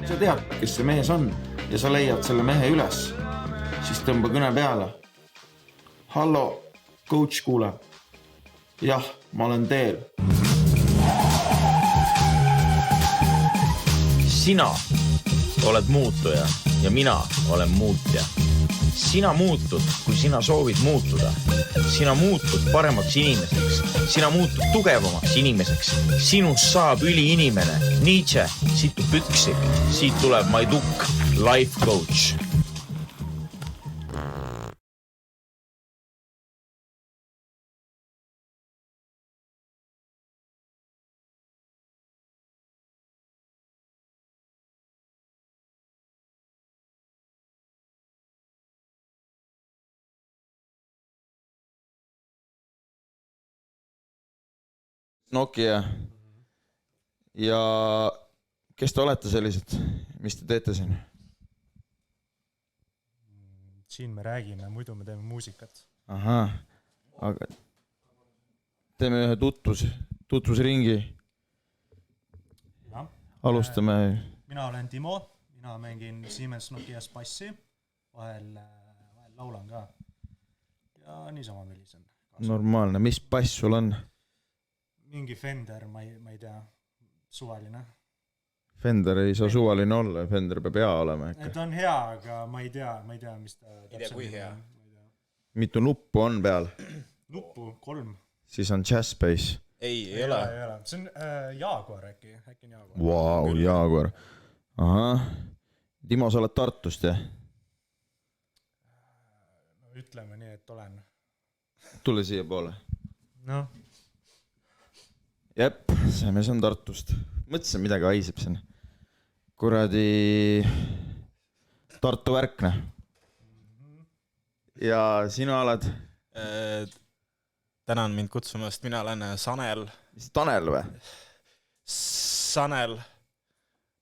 sa tead, kes see mees on ja sa leiad selle mehe üles, siis tõmba kõne peale. Hallo, coach kuuleb. Jah, ma olen teel. Sina oled muutuja ja mina olen muutja. Sina muutud, kui sina soovid muutuda. Sina muutud paremaks inimeseks. Sina muutud tugevamaks inimeseks. Sinust saab üliinimene. Nietzsche, siit tu püksi. Siit tuleb Maiduk, life coach. Nokia ja kes te olete sellised? Mis te teete siin? Siin me räägime, muidu me teeme muusikat. Ahaa, aga teeme ühe tutvusringi. Ja. Alustame. Mina olen Timo, mina mängin Siemens Nokias bassi, vahel laulan ka. Ja niisama millisen. Normaalne, mis bass sul on? Mingi Fender, ma ei tea, suvaline. Fender ei saa suvaline olla, Fender peab hea olema. Ta on hea, aga ma ei tea, mis ta... Ei tea, kui hea. Mitu nuppu on peal? Nuppu, 3. Siis on jazz bass. Ei ole. See on Jaguar äkki on Jaguar. Vau, Jaguar. Ahah. Timo, sa oled Tartust, jah? No, ütleme nii, et olen. Tule siia poole. No. Jep, see mees on Tartust. Mõtlesin, midagi haiseb siin. Kuradi Tartu värkne. Ja sina oled? Tänan mind kutsumast. Mina olen Sanel. Mis Tanel või? Sanel.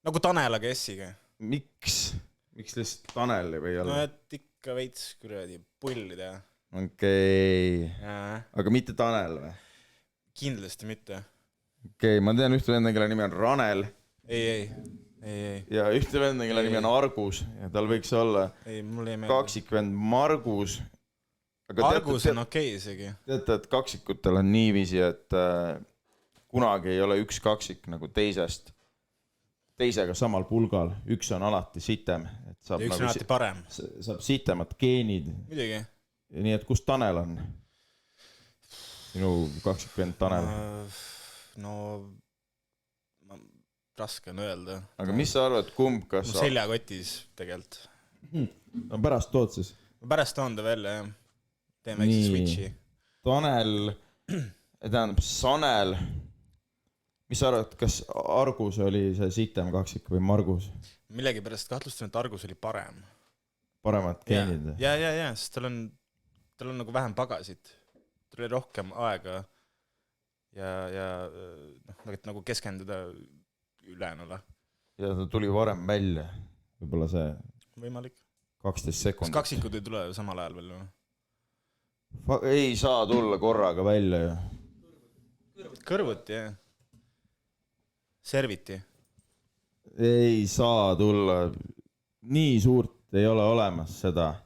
Nagu Tanel, aga S-iga. Miks lihtsalt Tanel või olla? No et ikka veits kuradi pulli teha. Okei. Ja. Aga mitte Tanel või? Kindlasti mitte. Okei, ma tean ühte venda, kelle nimi on Ranel. Ei. Ja ühte venda, kelle nimi on Argus. Ja tal võiks olla kaksikvend Margus. Aga Argus on okei isegi. Teate, et kaksikutel on niiviisi, et kunagi ei ole üks kaksik nagu teisega samal pulgal. Üks on alati sitem. Üks on alati parem. Saab sitemad geenid. Muidugi. Nii, et kus Tanel on? Sinu kaksikvend Tanel. No, raske on öelda. Aga mis sa arvad, kumb kas... Mu seljakotis tegelikult. No pärast tood siis. Pärast toon ta välja, jah. Teeme eks switchi. Tanel, tähendab Sanel. Mis sa arvad, kas Argus oli see sitem kaksik või Margus? Millegi pärast kahtlustan, et Argus oli parem. Paremad geenid? Ja, sest tal on nagu vähem pagasid. Tal oli rohkem aega ja nagu keskenduda ülejäänule. Ja ta tuli varem välja. Võib-olla see... Võimalik. 12 sekundit. Kas kaksikud ei tule samal ajal veel? Ei saa tulla korraga välja ju. Kõrvuti, jah. Serviti. Ei saa tulla. Nii suurt ei ole olemas seda.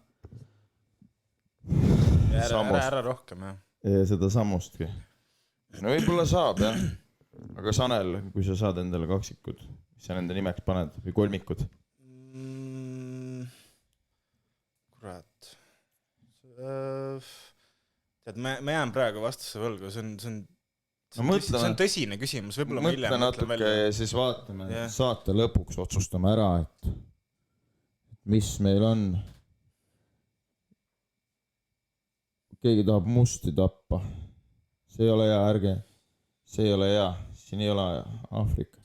Ära rohkem, jah. Ja seda sammustki. No võib-olla saab, jah. Aga Sanel, kui sa saad endale kaksikud, mis sa nende nimeks paned või kolmikud? Kurat. Tead, ma jään praegu vastuse võlgu. See on tõsine küsimus. Mõtle natuke ja siis vaatame. Saate lõpuks otsustame ära, et mis meil on. Keegi tahab musti tappa. See ei ole hea, ärge. See ei ole hea. Siin ei ole Aafrika.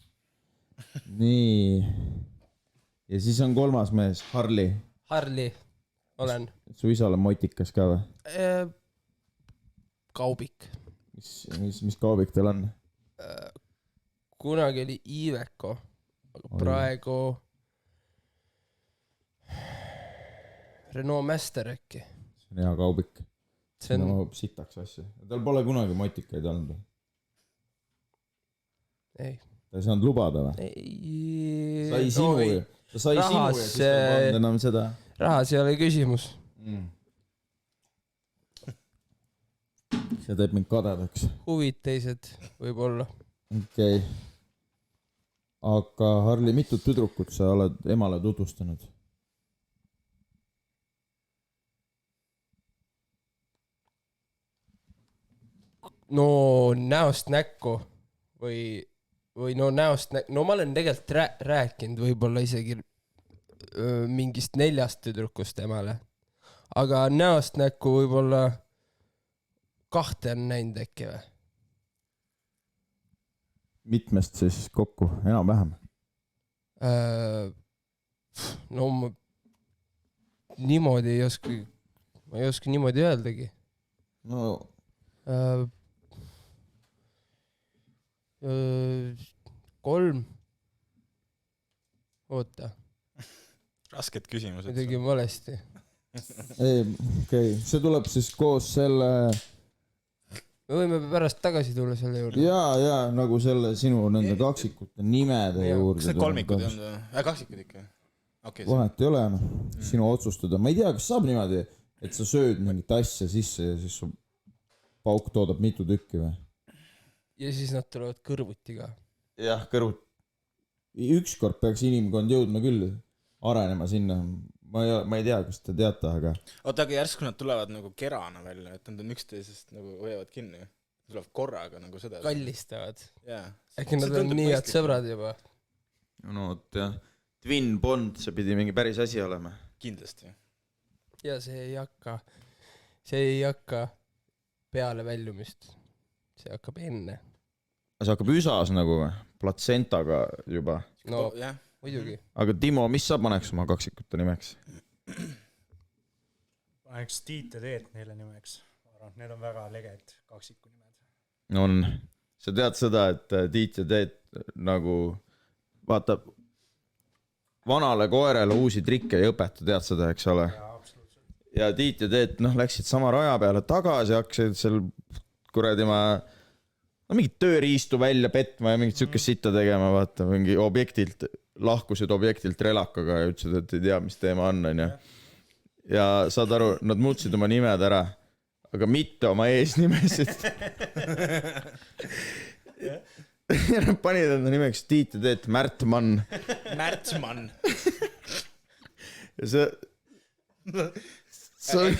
Nii. Ja siis on kolmas mees, Harli. Harli, olen. Su isal on motikas ka või? Kaubik. Mis kaubik teil on? Kunagi oli Iveco, aga praegu Renault Master äkki. See on hea kaubik. See on sitaks asju. Tal pole kunagi motikaid olnud. Ei. Ta ei saanud lubada või? Ei. sai sinu ei. ja ta sai sinu ja siis ta ei pannud enam seda. Rahas ei ole küsimus. See teeb mind kadedaks. Huvid teised võib-olla. Okei. Aga Harli, mitut tüdrukut sa oled emale tutvustanud? No näost näkku või no näost näkku. No ma olen tegelikult rääkinud võib-olla isegi mingist 4 tüdrukust emale. Aga näost näkku võib-olla 2 on näinud äkki või? Mitmest siis kokku? Enam-vähem? No ma niimoodi ei oska niimoodi öeldagi. No 3. Oota. Rasked küsimused. Ma tegin valesti. Ei, okei. See tuleb siis koos selle... Me võime pärast tagasi tulla selle juurde. Ja nagu selle sinu nende kaksikute nimede juurde. Kas need kolmikud ei olnud? Kaksikud ikka. Okay, vahet ei ole, sinu otsustada. Ma ei tea, kas saab niimoodi, et sa sööd mingit asja sisse ja siis su pauk toodab mitu tükki või? Ja siis nad tulevad kõrvuti ka. Jah, kõrvut. Ükskord peaks inimkond jõudma küll arenema sinna. Ma ei tea, kas te teate, aga... Oota, aga järsku nad tulevad nagu kerana välja, et nad on üksteisest nagu hoiavad kinni. Tulevad korraga nagu seda. Kallistavad. Jaa. Äkki nad on nii head sõbrad juba. No, jah. Twin Bond, see pidi mingi päris asi olema. Kindlasti. Ja see ei hakka peale väljumist. See hakkab enne. See hakkab üsas nagu platsentaga juba. No, jah. Muidugi. Aga Timo, mis sa paneks oma kaksikute nimeks? Paneks Tiit ja Teet neile nimeks. Need on väga leged kaksiku nimed. On. Sa tead seda, et Tiit ja Teet nagu vaata vanale koerele uusi trikke ei õpeta, tead seda, eks ole? Ja Tiit ja Teet läksid sama raja peale tagasi, hakkasid seal kuradi mingit tööriistu välja petma ja mingit sükest sitta tegema, vaata, mingi objektilt, lahkusid objektilt relakaga ja ütlesid, et ei tea, mis teema on. Ja saad aru, nad muutsid oma nimed ära, aga mitte oma eesnimesid. Ja nad panid enda nimeks Tiit ja Teet Märtmann. Märtsmann. Ja see...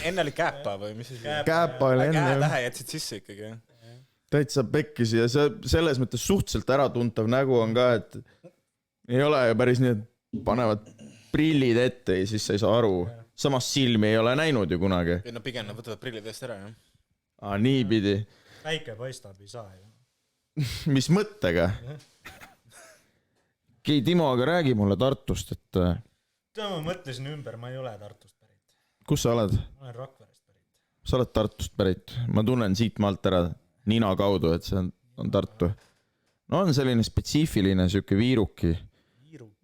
Enne oli Käpa või mis? Käpa oli enne. Tähe jätsid sisse ikkagi. Täitsa pekkisi ja see selles mõttes suhteliselt äratuntav nägu on ka, et ei ole ju päris nii, et panevad prillid ette ja siis sa ei saa aru. Samas silmi ei ole näinud ju kunagi. No pigem nad võtavad prillid eest ära, jah. Nii pidi. Päike paistab, ei saa ju. Mis mõttega? Okei, Timo, aga räägi mulle Tartust, et... Ma mõtlesin ümber, ma ei ole Tartust pärit. Kus sa oled? Ma olen Rakverest pärit. Sa oled Tartust pärit. Ma tunnen siit maalt ära nina kaudu, et see on Tartu. No on selline spetsiifiline siuke viiruki.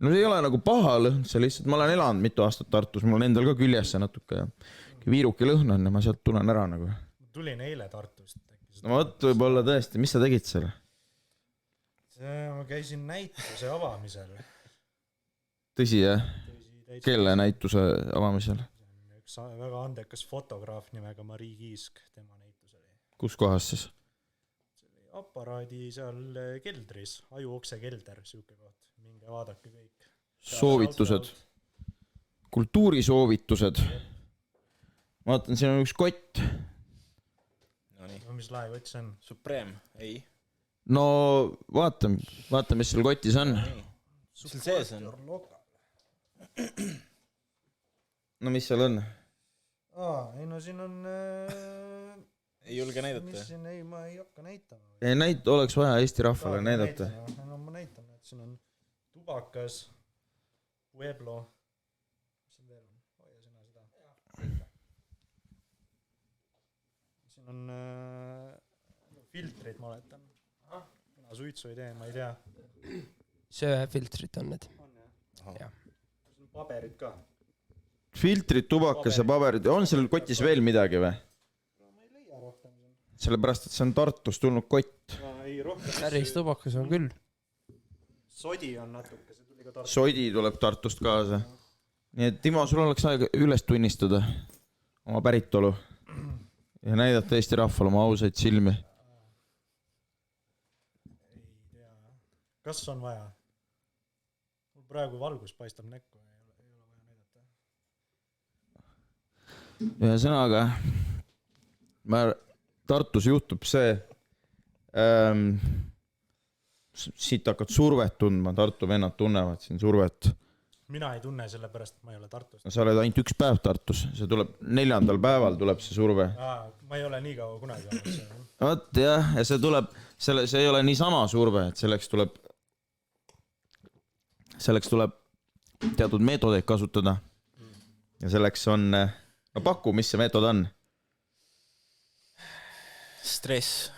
No see ei ole nagu paha lõhn, see lihtsalt, ma olen elanud mitu aastat Tartus, mul on endal ka küljes see natuke. Viiruki lõhn on ja ma sealt tulen ära nagu. Ma tulin eile Tartust. No võt võib-olla tõesti, mis sa tegid seal? Ma käisin näituse avamisel. Tõsi, jah? Kelle näituse avamisel? Üks väga andekas fotograaf nimega Marii Kiisk, tema näitus oli. Kus kohas siis? Aparaadi seal keldris, ajuokse kelder, siuke koht, minge vaadake kõik. Soovitused, kultuurisoovitused. Ma vaatan, siin on üks kott. No mis laekott see on? Supreme, ei. No vaata, mis seal kotis on. Mis seal sees on? No mis seal on? Ei no siin on... Ei julge näidata? Ei, ma ei hakka näitama. Ei, oleks vaja Eesti rahvale näidata. No ma näitan, et siin on tubakas, Pueblo. Mis siin veel on? Hoia sina seda. Siin on filtrid, ma oletan. Kuna suitsu ei tee, ma ei tea. Söefiltrid on need. On jah? Siin on paberid ka. Filtrid, tubakas ja paberid. On seal kotis veel midagi või? Sellepärast, et see on Tartus tulnud kott. Ei, rohkem. Päris tubakas on küll. Sodi on natuke, see tuli Sodi tuleb Tartust kaasa. Nii et Timo, sul oleks aega üles tunnistada oma päritolu ja näidata Eesti rahvale oma ausaid silmi. Kas on vaja? Mul praegu valgus paistab näkku. Ei ole vaja näidata. Ühesõnaga, Tartus juhtub see, siit hakkad survet tundma, Tartu vennad tunnevad siin survet. Mina ei tunne selle pärast, et ma ei ole Tartust. Sa oled ainult üks päev Tartus, see tuleb 4. päeval tuleb see surve. Ma ei ole nii kaua kunagi olnud see. Vot jah, ja see tuleb, see ei ole nii sama surve, et selleks tuleb teatud meetodeid kasutada. Ja selleks on, no paku, mis see meetod on? Stress.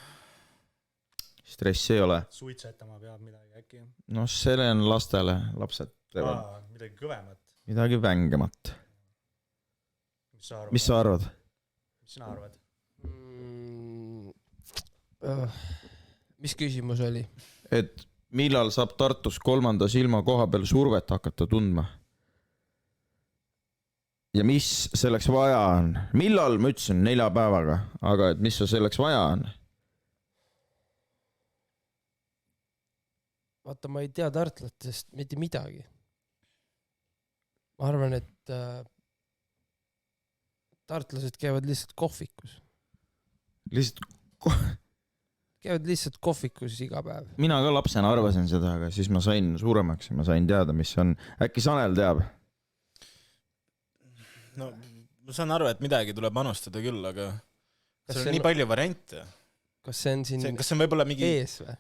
Stress ei ole. Suitsetama peab midagi äkki. No selle on lastele, lapsed teevad. Midagi kõvemat. Midagi vängemat. Mis sa arvad? Mis sina arvad? Mis küsimus oli? Et millal saab Tartus 3. silma koha peal survet hakata tundma? Ja mis selleks vaja on? Millal ma ütlesin 4 päevaga, aga et mis selleks vaja on? Vaata, ma ei tea tartlatest mitte midagi. Ma arvan, et tartlased käivad lihtsalt kohvikus. Käivad lihtsalt kohvikus iga päev. Mina ka lapsena arvasin seda, aga siis ma sain suuremaks ja ma sain teada, mis on. Äkki Sanel teab? No, ma saan aru, et midagi tuleb panustada küll, aga see on nii palju variante. Kas see on siin kas see on võib-olla mingi ees või?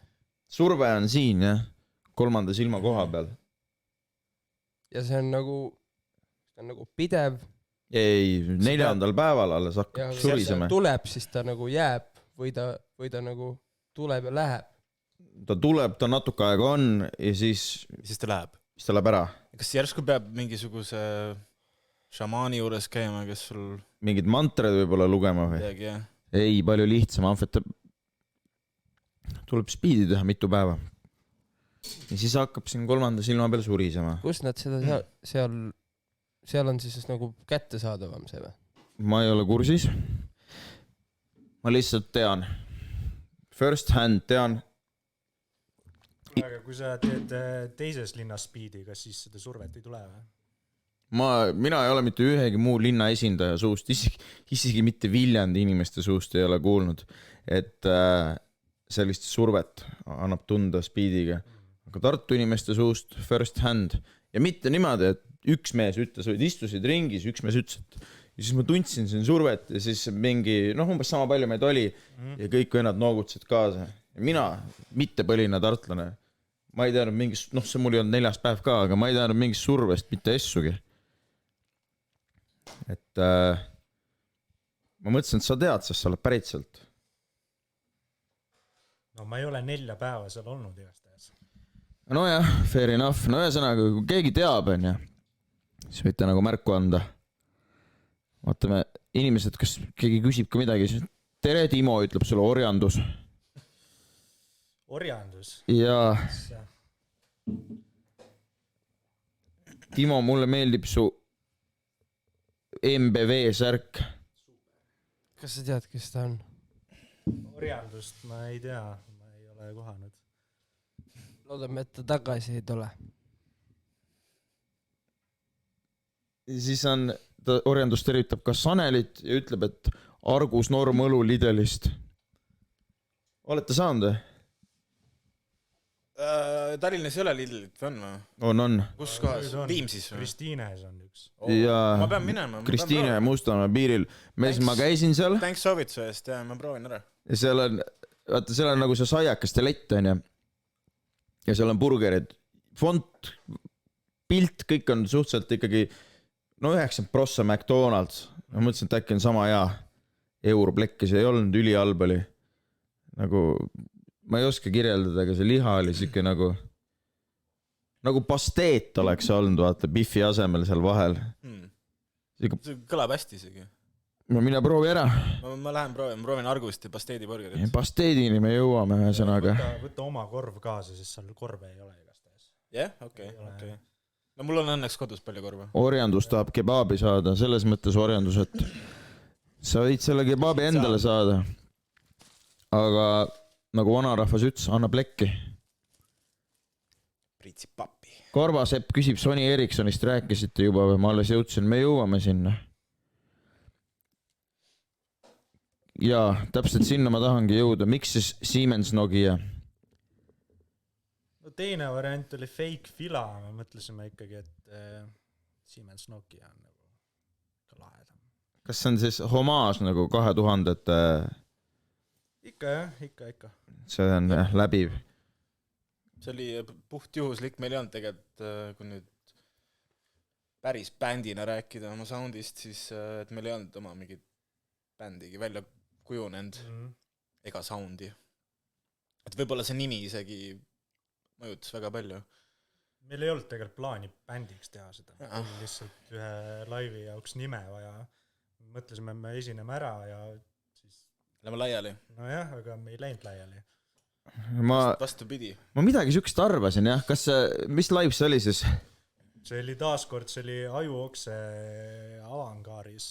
Surve on siin, jah. 3. silma koha peal. Ja see on nagu pidev. Ei, 4. päeval alles hakkab surisema. Tuleb, siis ta nagu jääb või ta nagu tuleb ja läheb. Ta tuleb, ta natuke aega on ja siis ta läheb. Siis ta läheb ära. Kas järsku peab mingisuguse šamaani juures käima, kes sul mingid mantred võib-olla lugema või? Midagi, jah. Ei, palju lihtsam. Tuleb spiidi teha mitu päeva. Ja siis hakkab siin 3. silma peal surisema. Kus nad seda seal on siis nagu kättesaadavam see või? Ma ei ole kursis. Ma lihtsalt tean. First hand tean. Aga kui sa teed teises linnas spiidi, kas siis seda survet ei tule või? Mina ei ole mitte ühegi muu linna esindaja suust, isegi mitte Viljandi inimeste suust ei ole kuulnud, et sellist survet annab tunda spiidiga. Aga Tartu inimeste suust first hand. Ja mitte niimoodi, et üks mees ütles, et istusid ringis, üks mees ütles, et ja siis ma tundsin siin survet ja siis mingi, umbes sama palju meid oli ja kõik vennad noogutasid kaasa. Ja mina, mitte põline tartlane, ma ei teadnud mingist, see mul ei olnud 4. päev ka, aga ma ei teadnud mingist survest, mitte essugi. Et ma mõtlesin, et sa tead, sest sa oled pärit sealt. No ma ei ole 4 päeva seal olnud igastahes. No jah, fair enough. No ühesõnaga, kui keegi teab, siis võite nagu märku anda. Vaatame, inimesed, kas keegi küsib ka midagi, siis tere, Timo ütleb sulle orjandus. Orjandus? Jaa. Timo, mulle meeldib su MBV särk. Kas sa tead, kes ta on? Orjandust ma ei tea, ma ei ole kohanud. Loodame, et ta tagasi ei tule. Siis on, ta orjandus tervitab ka Sanelit ja ütleb, et Argus Norm õlu Lidelist. Olete saanud või? Tallinnas ei ole Lidlit, on või? On. Kus kohas? Viimsis või? Kristiines on üks. Ma pean minema. Kristiine ja Mustamäe piiril. Ma käisin seal. Thanks soovitsu eest, ma proovin ära. Ja seal on nagu see saiakeste lett, on ja. Ja seal on burgerid. Font, pilt, kõik on suhteliselt ikkagi 90% McDonald's. Ma mõtlesin, et äkki on sama hea. Europlekis ei olnud, ülihalb oli. Nagu... Ma ei oska kirjeldada, aga see liha oli siuke nagu pasteet oleks olnud, vaata, biffi asemel seal vahel. See kõlab hästi isegi. No mine proovi ära. Ma lähen proovin Argust ja pasteediburgerit. Pasteedini me jõuame ühesõnaga. Võta oma korv kaasa, sest seal korve ei ole igastahes. jah, okei. No mul on õnneks kodus palju korva. orjandus tahab kebaabi saada, selles mõttes orjandus, et sa võid selle kebaabi endale saada. Aga nagu vanarahvas ütles, anna plekki. Priitsi papi. Korvasepp küsib Sony Ericssonist, rääkisite juba või ma alles jõudsin, me jõuame sinna. Jaa, täpselt sinna ma tahangi jõuda. Miks siis Siemens Nokia? No teine variant oli fake fila, me mõtlesime ikkagi, et Siemens Nokia on nagu ka lahedam. Kas see on siis homaaž nagu 2000-te? Ikka jah, ikka. See on läbiv. See oli puht juhuslik, meil ei olnud tegelikult, kui nüüd päris bändina rääkida oma soundist, siis et meil ei olnud oma mingit bändigi välja kujunenud ega soundi. Et võib-olla see nimi isegi mõjutas väga palju. Meil ei olnud tegelikult plaani bändiks teha seda. Oli lihtsalt ühe laivi jaoks nime vaja. Mõtlesime, me esineme ära ja siis... Lähme laiali. No jah, aga me ei läinud laiali. Vastupidi. Ma midagi sükest arvasin, jah. Kas mis live see oli siis? See oli taaskord, see oli Ajuokse Avangaaris,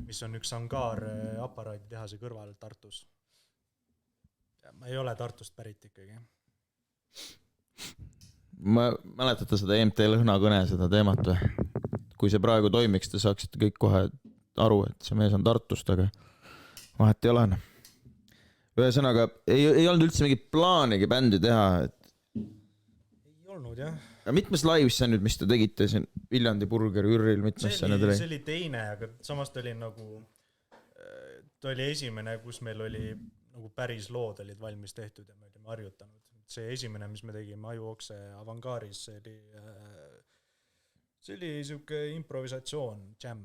mis on üks angaar aparaaditehase kõrval Tartus. Ja ma ei ole Tartust pärit ikkagi. Ma mäletate seda EMT lõhnakõne, seda teemat või? Kui see praegu toimiks, te saaksite kõik kohe aru, et see mees on Tartust, aga vahet ei ole. Ühesõnaga, ei olnud üldse mingit plaanigi bändi teha. Ei olnud, jah. Ja mitmes lives see nüüd, mis te tegite siin Viljandi Burger Jürril, mitmes see nüüd oli? See oli teine, aga samas ta oli nagu, ta oli esimene, kus meil oli nagu päris lood olid valmis tehtud ja me olime harjutanud. See esimene, mis me tegime Ajuokse Avangaaris, see oli siuke improvisatsioon, jam.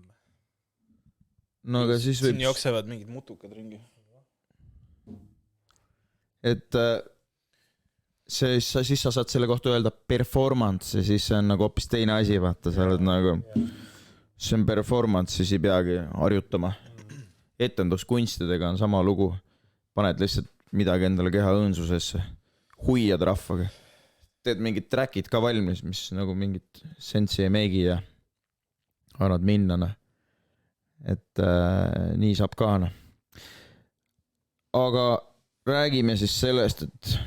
No aga siis Siin jooksevad mingid mutukad ringi. Et siis sa saad selle kohta öelda performance ja siis see on nagu hoopis teine asi, vaata, sa oled nagu, see on performance, siis ei peagi harjutama. Etenduskunstidega on sama lugu, paned lihtsalt midagi endale keha õõnsusesse, huiad rahvaga, teed mingid trackid ka valmis, mis nagu mingid sensi ei meegi ja annad minna, et nii saab ka. Aga räägime siis sellest, et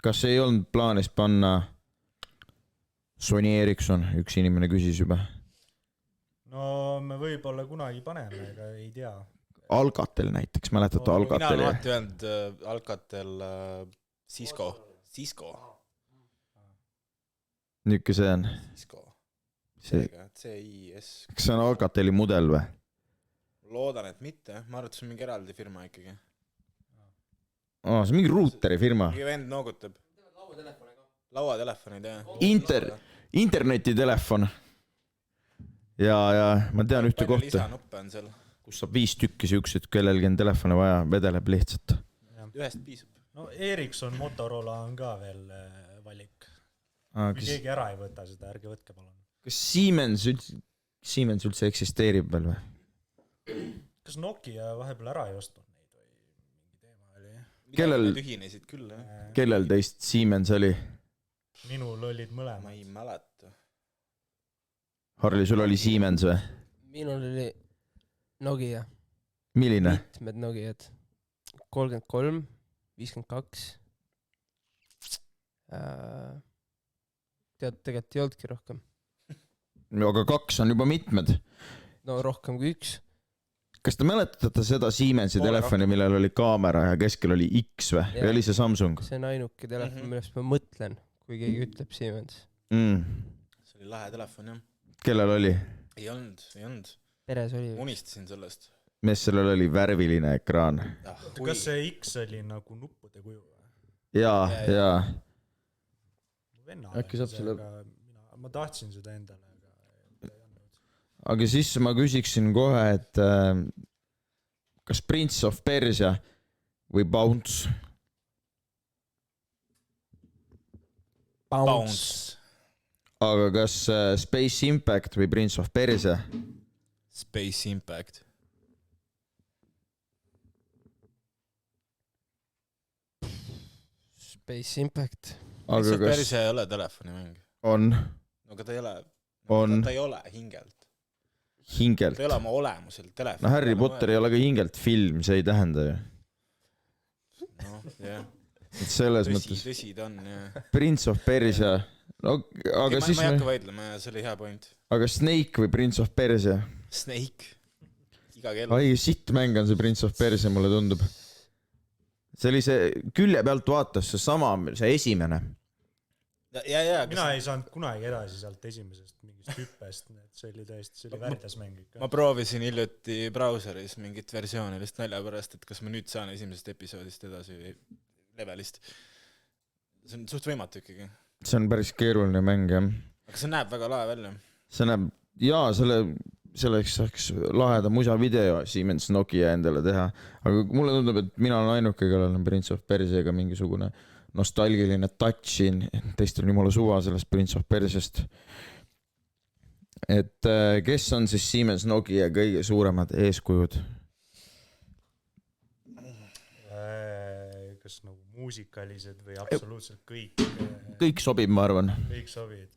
kas ei olnud plaanis panna Sony Ericsson, üks inimene küsis juba. No me võib-olla kunagi paneme, ega ei tea. Alcatel näiteks, mäletate Alcateli? Mina olen alati öelnud Alcatel Cisco. Nüüdki see on? Cisco. C-I-S. Kas see on Alcateli mudel või? Loodan, et mitte. Ma arvan, et see on mingi eraldi firma ikkagi. See on mingi ruuteri firma. Mingi vend noogutab. Lauatelefonid, jah. Internetitelefon. Ja ma tean ühte kohta. Palju lisanuppe on seal? Kus saab 5 tükki siuksed, kellelgi on telefone vaja, vedeleb lihtsalt. Ühest piisab. No Ericsson, Motorola on ka veel valik. Kui keegi ära ei võta seda, ärge võtke palun. Kas Siemens üldse eksisteerib veel või? Kas Nokia vahepeal ära ei ostnud neid või mingi teema oli? Kellel ühinesid küll, jah? Kellel teist Siemens oli? Minul olid mõlemad. Ma ei mäleta. Harli, sul oli Siemens või? Minul oli Nokia. Milline? Mitmed Nokiad. 33, 52. Tegelikult ei oldki rohkem. Aga 2 on juba mitmed. No rohkem kui 1. Kas te mäletate seda Siemensi telefoni, millel oli kaamera ja keskel oli X või? Või oli see Samsung? See on ainuke telefon, millest ma mõtlen, kui keegi ütleb Siemens. See oli lahe telefon, jah. Kellel oli? Ei olnud. Peres oli. Unistasin sellest. Mees, sellel oli värviline ekraan. Kas see X oli nagu nuppude kuju? Jaa. Äkki saab selle... Ma tahtsin seda endale. Aga siis ma küsiksin kohe, et kas Prince of Persia või Bounce? Bounce. Aga kas Space Impact või Prince of Persia? Space Impact. Space Impact. aga kas päris ei ole telefonimäng. on No aga ta ei ole, On. ta ei ole hingelt. hingelt Ta ei ole oma olemuselt telefon. no Harry Potter ei ole ka hingelt film, see ei tähenda ju No, jah. et selles mõttes Tõsi ta on, jah. Prince of Persia no aga ma siis ei hakka vaidlema, see oli hea point. aga Snake või Prince of Persia Snake. Iga kell. ai sitt mäng on see Prince of Persia, mulle tundub. See oli see külje pealt vaatas, see sama, see esimene. Ja, mina ei saanud kunagi edasi sealt esimesest mingist hüppest, see oli väärtes mäng ikka. ma proovisin hiljuti brauseris mingit versiooni lihtsalt nalja pärast, et kas ma nüüd saan esimesest episoodist edasi või levelist. See on suht võimatu ikkagi. See on päris keeruline mäng, jah. Aga see näeb väga lahe välja. See näeb, jaa, selleks saaks laheda musavideo Siemens Nokia endale teha. Aga mulle tundub, et mina olen ainuke, kellel on Prince of Persiaga mingisugune nostalgiline touchin, teistel on jumala suva sellest Prince of Persiast. Et kes on siis Siemens Nokia kõige suuremad eeskujud? Kas nagu muusikalised või absoluutselt kõik? Kõik sobib, ma arvan. Kõik sobid.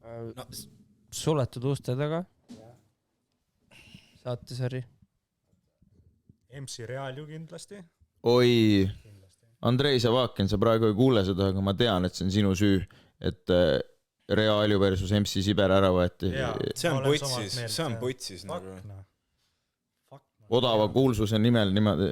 No, suletud uste taga. Saatesari. MC Real ju kindlasti. Oi, Andrei Savakin, sa praegu ei kuule seda, aga ma tean, et see on sinu süü, et Realju versus MC Siber ära võeti. See on putsis nagu. Odava kuulsuse nimel niimoodi.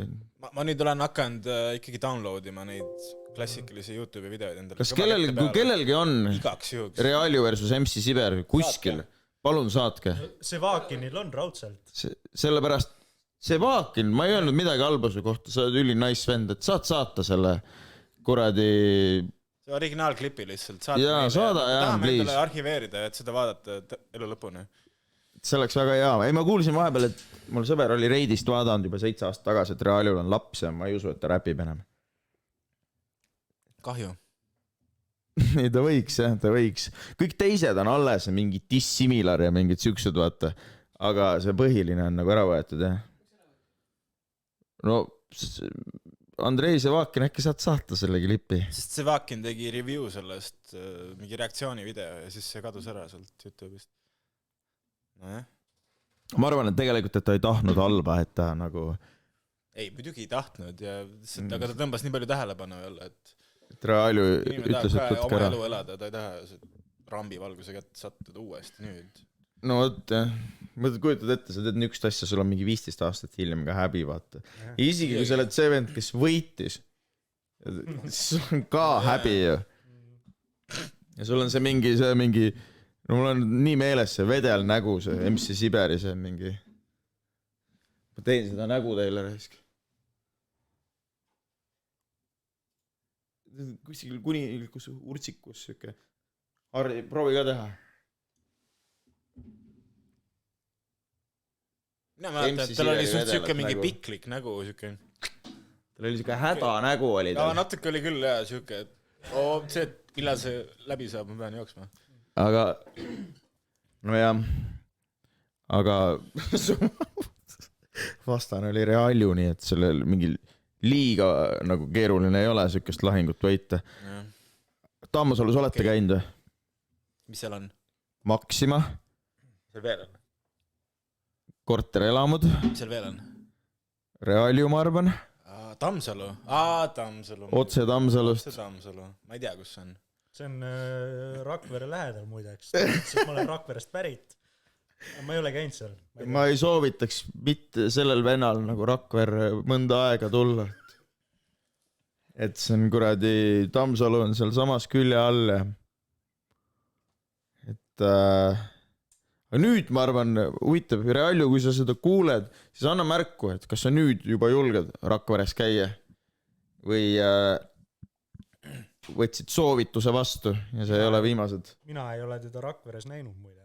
Ma nüüd olen hakanud ikkagi downloadima neid klassikalisi YouTube'i videoid endale. Kas kellelgi on igaks juhuks Realju versus MC Siber kuskil? Palun saatke. Sevakinil on raudselt. Sellepärast Sevakin, ma ei öelnud midagi halba su kohta, sa oled üli nice vend, et saad saata selle kuradi... See originaalklipi lihtsalt. Jaa, saada, jah, please. Tahame arhiveerida, et seda vaadata elu lõpuni. See oleks väga hea. Ei, ma kuulsin vahepeal, et mul sõber oli Reidist vaadanud juba 7 aastat tagasi, et Realjul on laps ja ma ei usu, et ta räpib enam. Kahju. Ei, ta võiks, jah, ta võiks. Kõik teised on alles, mingi dissimilar ja mingid süksud, vaata. Aga see põhiline on nagu ära võetud, jah. No, Andrei Sevakin, äkki saad saata selle klipi? Sest Sevakin tegi review sellest mingi reaktsiooni video ja siis see kadus ära sealt YouTube'ist. Nojah. Ma arvan, et tegelikult, et ta ei tahtnud halba, et ta nagu... Ei, muidugi ei tahtnud, aga ta tõmbas nii palju tähelepanu jälle, et Realju ütles, et võtke ära. Oma elu elada, ta ei taha rambi valguse kätte sattuda uuesti nüüd. No võt, jah. Mõtled, kujutad ette, sa teed niisugust asja, sul on mingi 15 aastat hiljem ka häbi, vaata. Isegi kui sa oled see vend, kes võitis, sul on ka häbi ju. Ja sul on see mingi, no mul on nii meeles see vedel nägu, see MC Siberi, see mingi... Ma teen seda nägu teile raisk. Kuskil kuningilikus urtsikus siuke. Harri, proovi ka teha. Mina mäletan, et tal oli siuke mingi piklik nägu, siuke. Tal oli siuke häda nägu oli tal. Natuke oli küll jah, siuke, et see, et millal see läbi saab, ma pean jooksma. Aga, no jah, aga vastane oli Realju, nii et sellel mingi liiga nagu keeruline ei ole siukest lahingut võita. Taammasalus olete käinud või? Mis seal on? Maxima. Seal veel on? Korterelamud. Mis seal veel on? Realju, ma arvan. Tammsalu. Tammsalu. Otse Tammsalust. Ma ei tea, kus see on. See on Rakvere lähedal muideks, sest ma olen Rakverest pärit. Ma ei ole käinud seal. Ma ei soovitaks mitte sellel vennal nagu Rakvere mõnda aega tulla. Et see on kuradi, Tammsalu on seal samas külje all. Et nüüd ma arvan, huvitav, Realju, kui sa seda kuuled, siis anna märku, et kas sa nüüd juba julged Rakveres käia või võtsid soovituse vastu ja see ei ole viimased. Mina ei ole teda Rakveres näinud muide.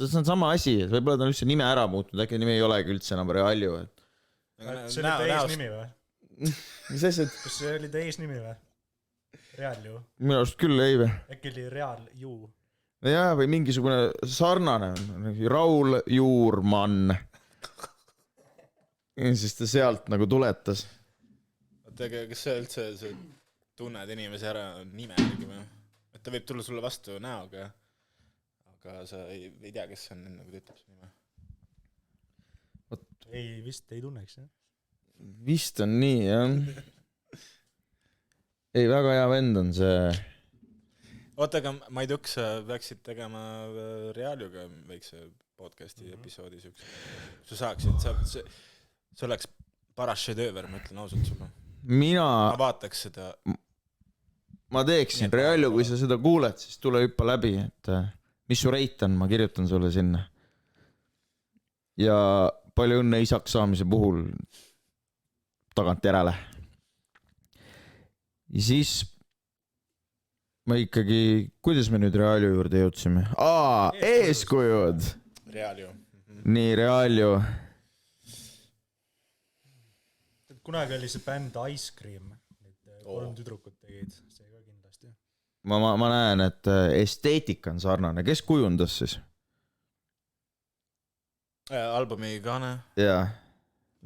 See on sama asi, et võib-olla ta on üldse nime ära muutnud, äkki nimi ei olegi üldse enam Realju. See oli ta eesnimi või? Mis asjad? Kas see oli ta eesnimi või? Realju? Minu arust küll ei või? Äkki oli Realju? Jaa, või mingisugune sarnane Raul Juurmann. Ja siis ta sealt nagu tuletas. Oota, kas see üldse see tunned inimese ära nime järgi või? Et ta võib tulla sulle vastu näoga, aga sa ei tea, kes see on, enne kui ta ütleb see nime. ei, vist ei tunneks, jah. Vist on nii, jah. Ei, väga hea vend on see. Oota, aga ma ei tea, kas sa peaksid tegema Realiuga väikse podcasti episoodi siukse. Sa saaksid, see oleks paras šedööver, ma ütlen ausalt sulle. Ma vaataks seda. Ma teeksin Realiu, kui sa seda kuuled, siis tule hüppa läbi, et mis su reit on, ma kirjutan sulle sinna. Ja palju õnne isaks saamise puhul tagant järele. Ja siis ma ikkagi, kuidas me nüüd Realiu juurde jõudsime? Eeskujud! Realiu. Nii, Realiu. Kunagi oli see bänd Ice Cream, need 3 tüdrukut tegid, see ka kindlasti. Ma näen, et esteetika on sarnane. Kes kujundas siis? Albumi Gane. Jaa.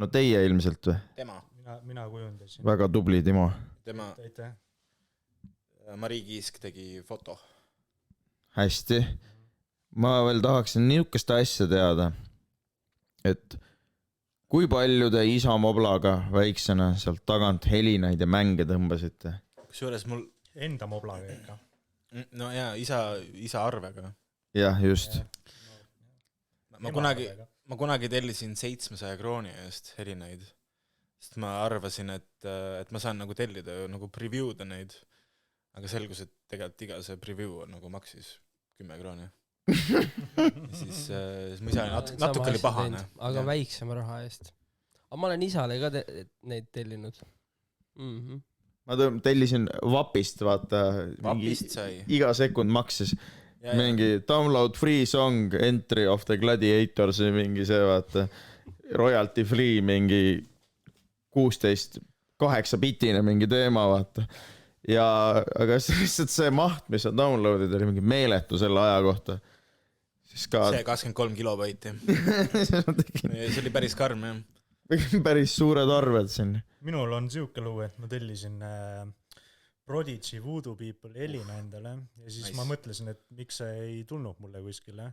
No teie ilmselt või? Tema. Mina kujundasin. Väga tubli, Timo. Tema. Aitäh. Mari Kiisk tegi foto. Hästi. Ma veel tahaksin niisugust asja teada, et kui palju te isa moblaga väiksena sealt tagant helinaid ja mänge tõmbasite? Kusjuures mul... Enda moblaga ikka. No jaa, isa arvega. Jah, just. Ma kunagi tellisin 700 krooni eest helinaid, sest ma arvasin, et ma saan nagu tellida, nagu preview'da neid, aga selgus, et tegelikult iga see preview on nagu maksis 10 krooni. Siis ma isa natuke oli pahane. Aga väiksema raha eest. Aga ma olen isale ka neid tellinud. Ma tellisin Vapist, vaata. Vapist sai. Iga sekund maksis. Mingi download free song, entry of the gladiators, mingi see, vaata. Royalty free, mingi 16-8-bitine mingi teema, vaata. Ja, aga lihtsalt see maht, mis on downloadid, oli mingi meeletu selle aja kohta. See 23 kilobaiti. See oli päris karm, jah. Päris suured arved siin. Minul on siuke lugu, et ma tellisin Prodigy Voodoo People helina endale ja siis ma mõtlesin, et miks see ei tulnud mulle kuskile.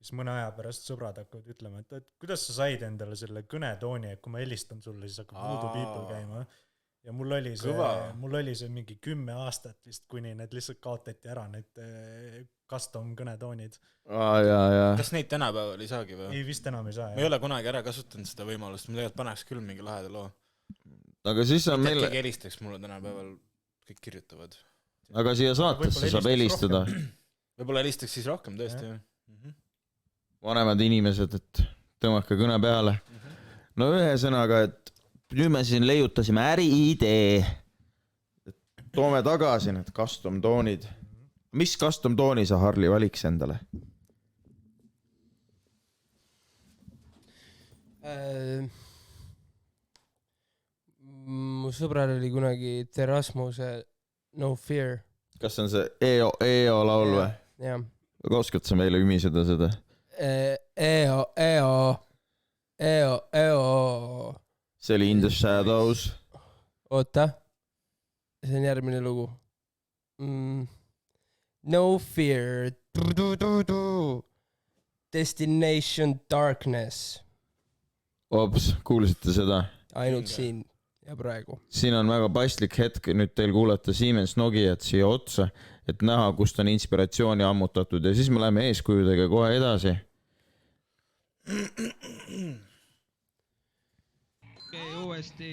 Siis mõne aja pärast sõbrad hakkavad ütlema, et kuidas sa said endale selle kõnetooni, et kui ma helistan sulle, siis hakkab Voodoo People käima. Ja mul oli see mingi 10 aastat vist, kuni need lihtsalt kaotati ära, need custom kõnetoonid. Kas neid tänapäeval ei saagi või? Ei, vist enam ei saa. Ma ei ole kunagi ära kasutanud seda võimalust, ma tegelikult paneks küll mingi laheda loo. Aga siis on meil... Keegi helistaks mulle tänapäeval, kõik kirjutavad. Aga siia saatesse saab helistada. Võib-olla helistaks siis rohkem, tõesti. Vanemad inimesed, et tõmmake kõne peale. No ühesõnaga, et nüüd me siin leiutasime äriidee. Toome tagasi need custom toonid. Mis custom tooni sa, Harli, valiks endale? Mu sõbral oli kunagi Terasmuse No Fear. Kas on see EO laul või? Jah. Aga oskad sa meile ümiseda seda? EO. See oli In the Shadows. Oota. See on järgmine lugu. No Fear. Destination Darkness. Ops, kuulsite seda? Ainult siin ja praegu. Siin on väga paslik hetk, nüüd teil kuulata Siemens Nokiat siia otsa, et näha, kust on inspiratsiooni ammutatud ja siis me läheme eeskujudega kohe edasi. Okei, uuesti.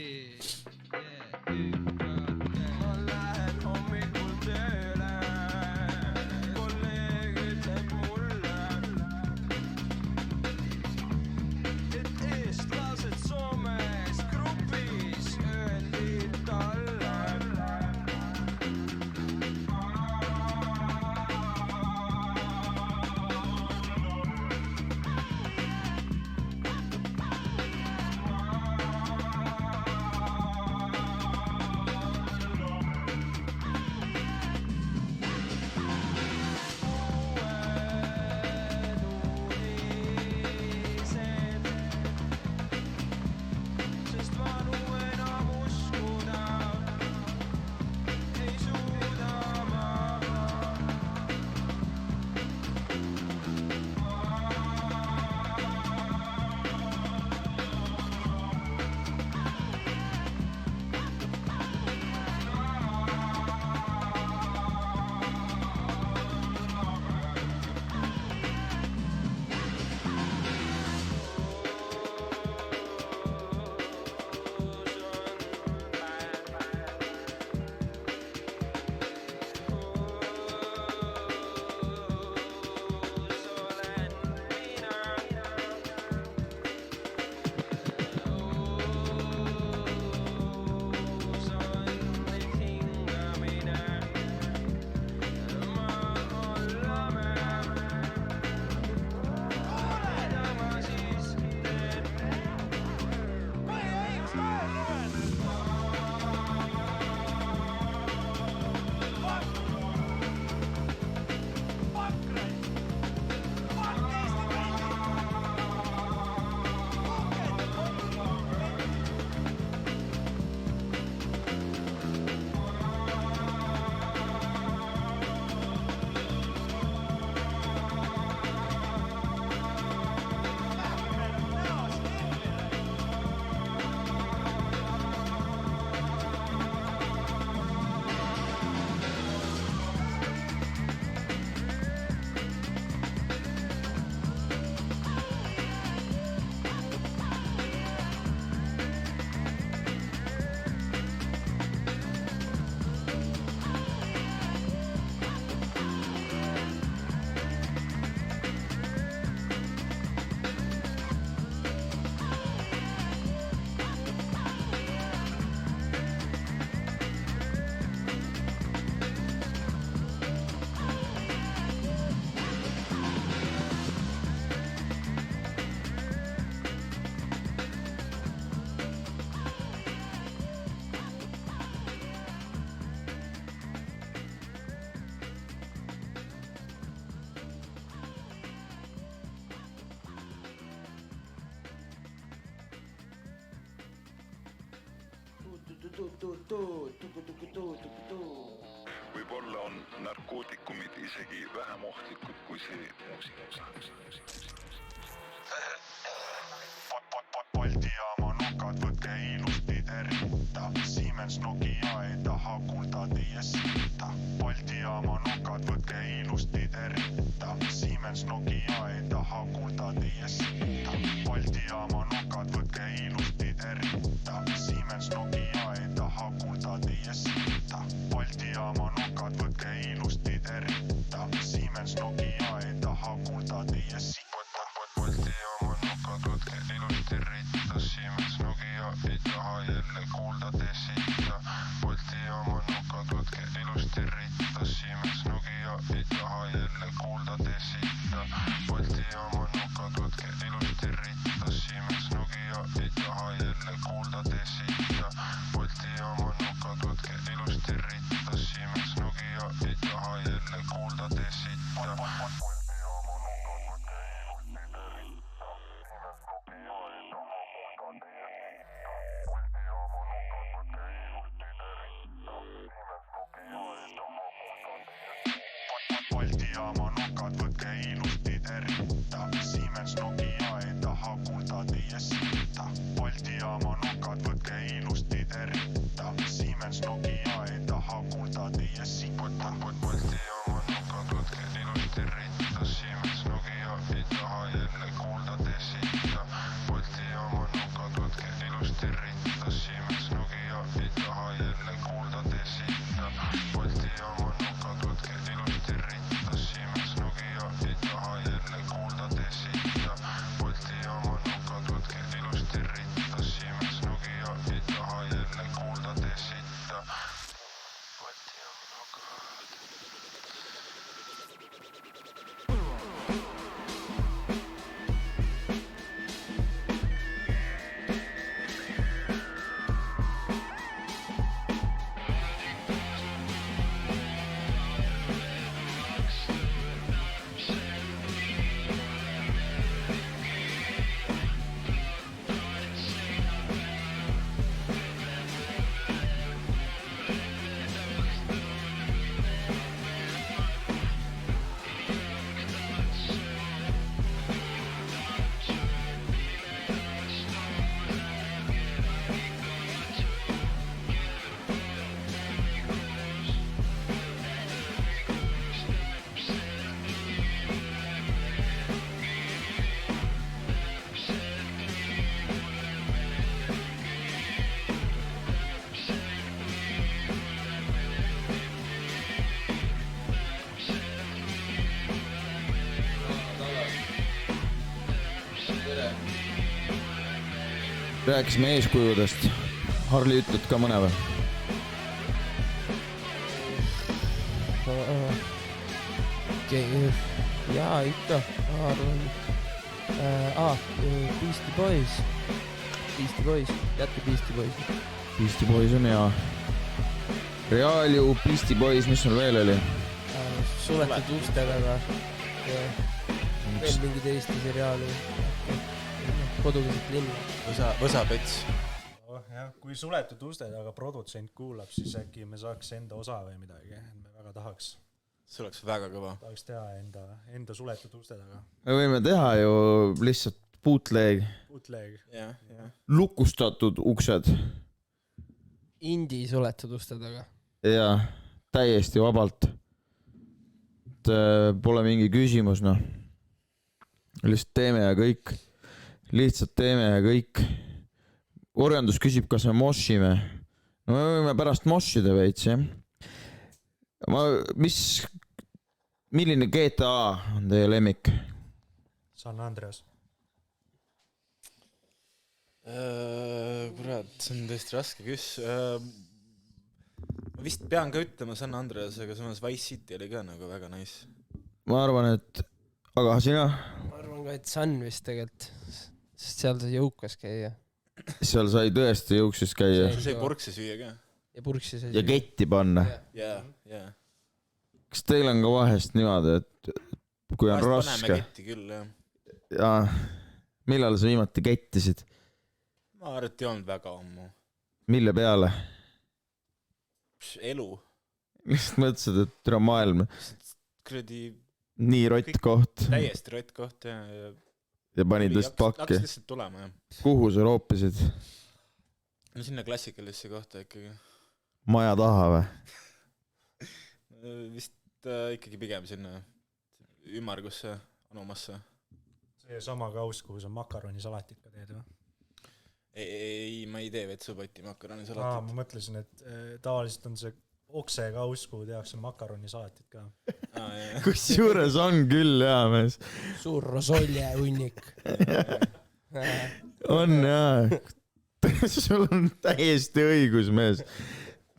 Võib-olla on narkootikumid isegi vähem ohtlikud kui see muusika. Balti jaama nukad, võtke ilusti tervita. Siemens Nokia ei taha kuulda teie sitta. Balti jaama nukad, võtke ilusti tervita. Siemens Nokia ei taha kuulda teie sitta. Balti jaama nukad, võtke ilusti tervita. Siemens Nokia ei taha kuulda teie sitta. Balti jaama nukad, võtke ilusti tervita. Siemens Nokia ei taha kuulda teie sitta. Balti jaama nukad, võtke ilusti ritta. Siemens Nokia ei taha jälle kuulda te sitta. Balti jaama nukad, võtke ilusti ritta. Siemens Nokia ei taha jälle kuulda te sitta. Balti jaama nukad, võtke ilusti ritta. Siemens Nokia ei taha jälle kuulda te sitta. Balti jaama nukad, võtke ilusti ritta. Siemens Nokia ei taha jälle kuulda te sitta. Balti jaama nukad, võtke ilusti tervita. Siemens Nokia ei taha kuulda teie sitta. Balti jaama nukad, võtke ilusti tervita. Siemens Nokia ei taha kuulda teie sitta. Balti jaama nukad, võtke ilusti ritta. Siemens Nokia ei taha jälle kuulda te sitta. Balti jaama nukad, võtke ilusti ritta. Siemens Nokia ei taha jälle kuulda te sitta. Balti jaama nukad, võtke ilusti ritta. Siemens Nokia ei taha jälle kuulda te sitta. Balti jaama nukad, võtke ilusti ritta. Siemens Nokia ei taha jälle kuulda te sitta. Balti jaama nukad. Rääkisime eeskujudest. Harli, ütled ka mõne või? Jaa, ikka. Arvan. Beastie Boys. Beastie Boys. Jätke Beastie Boys. Beastie Boys on hea. Reaalju, Beastie Boys, mis sul veel oli? Suletud uste taga. Veel mingi teiste seriaali. Kodukeset linna. Võsapets. Jah, kui suletud uste taga produtsent kuulab, siis äkki me saaks enda osa või midagi. Me väga tahaks. See oleks väga kõva. Tahaks teha enda suletud uste taga. Me võime teha ju lihtsalt bootleg. Bootleg. Jah. Lukustatud uksed. Indie suletud uste taga. Jaa, täiesti vabalt. Pole mingi küsimus, noh. Lihtsalt teeme ja kõik. Lihtsalt teeme ja kõik. Orjandus küsib, kas me moshime. No me võime pärast moshida veits, jah. Milline GTA on teie lemmik? San Andreas. Kurat, see on tõesti raske ma vist pean ka ütlema San Andreas, aga samas Vice City oli ka nagu väga nice. Ma arvan, et... Aga sina? Ma arvan ka, et San vist tegelikult. Sest seal sai jõukas käia. Seal sai tõesti jõuksis käia. Sai purksi süüa ka. Ja purksi sai ja ketti panna. Jaa. Kas teil on ka vahest niimoodi, et kui on raske? Paneme ketti küll, jah. Jaa. Millal sa viimati kettisid? Ma arvan, et ei olnud väga ammu. Mille peale? elu , lihtsalt mõtlesid , et türa maailm , kuradi nii rott koht täiesti rott koht ja ja panid lihtsalt pakki hakkas . lihtsalt tulema jah . kuhu sa roopisid ? no sinna klassikalisse kohta ikkagi . maja taha või ? vist ikkagi pigem sinna ümmargusse anumasse . see sama kauss , kuhu sa makaronisalatit ka teed või ? ei , ma ei tee vetsupoti ma makaronisalatit . mõtlesin , et tavaliselt on see oksekauss , kuhu tehakse makaronisalatit ka . kusjuures on küll jaa mees , suur rosolje hunnik . on jaa . sul on täiesti õigus mees ,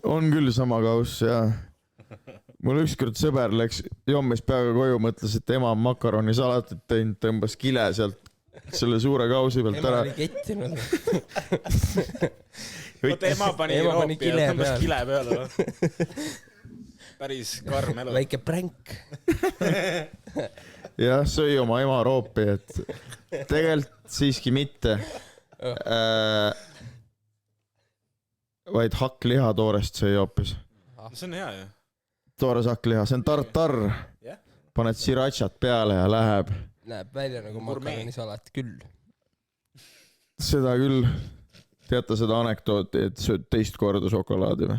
on küll sama kauss jaa . mul ükskord sõber läks jommis peaga koju , mõtles , et ema on makaronisalatit teinud , tõmbas kile sealt selle suure kausi pealt ema ära oli . kettinud . oota , ema pani Ema pani roopi kile ja tõmbas peale. kile peale või ? päris karm elu . väike pränk . jah , sõi oma ema roopi , et tegelikult siiski mitte . vaid hakkliha toorest sõi hoopis . see on hea ju . toores hakkliha , see on tartar . Jah. paned sriračat peale ja läheb . näeb välja nagu Gurmee. makaronisalat küll . seda küll . teate seda anekdooti , et sööd teist korda šokolaadi või ?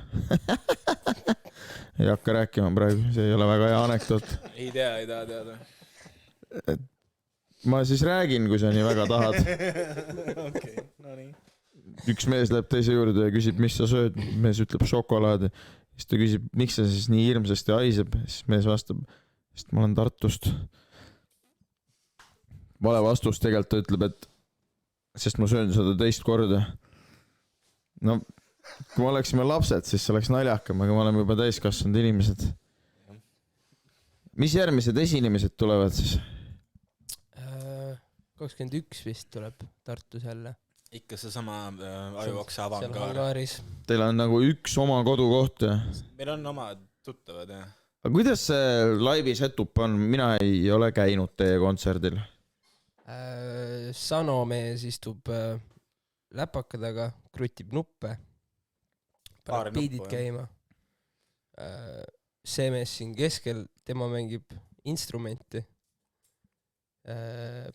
ei hakka rääkima praegu , see ei ole väga hea anekdoot . ei taha teada . ma siis räägin , kui sa nii väga tahad . okei , no nii . üks mees läheb teise juurde ja küsib , mis sa sööd , mees ütleb šokolaadi . siis ta küsib , miks see siis nii hirmsasti haiseb , siis mees vastab , sest ma olen Tartust . vale vastus , tegelikult ta ütleb , et sest ma söön seda teist korda . no kui me oleksime lapsed , siis see oleks naljakam , aga me oleme juba täiskasvanud inimesed . mis järgmised esinemised tulevad siis ? 21 vist tuleb Tartus jälle . ikka seesama Ajuokse seal avangaar . hangaaris . Teil on nagu üks oma kodukoht ja meil on omad tuttavad jah . aga kuidas see laivi setup on , mina ei ole käinud teie kontserdil . Sano mees istub läpaka taga , krutib nuppe , Paari paneb biidid nuppu, käima . see mees siin keskel , tema mängib instrumenti .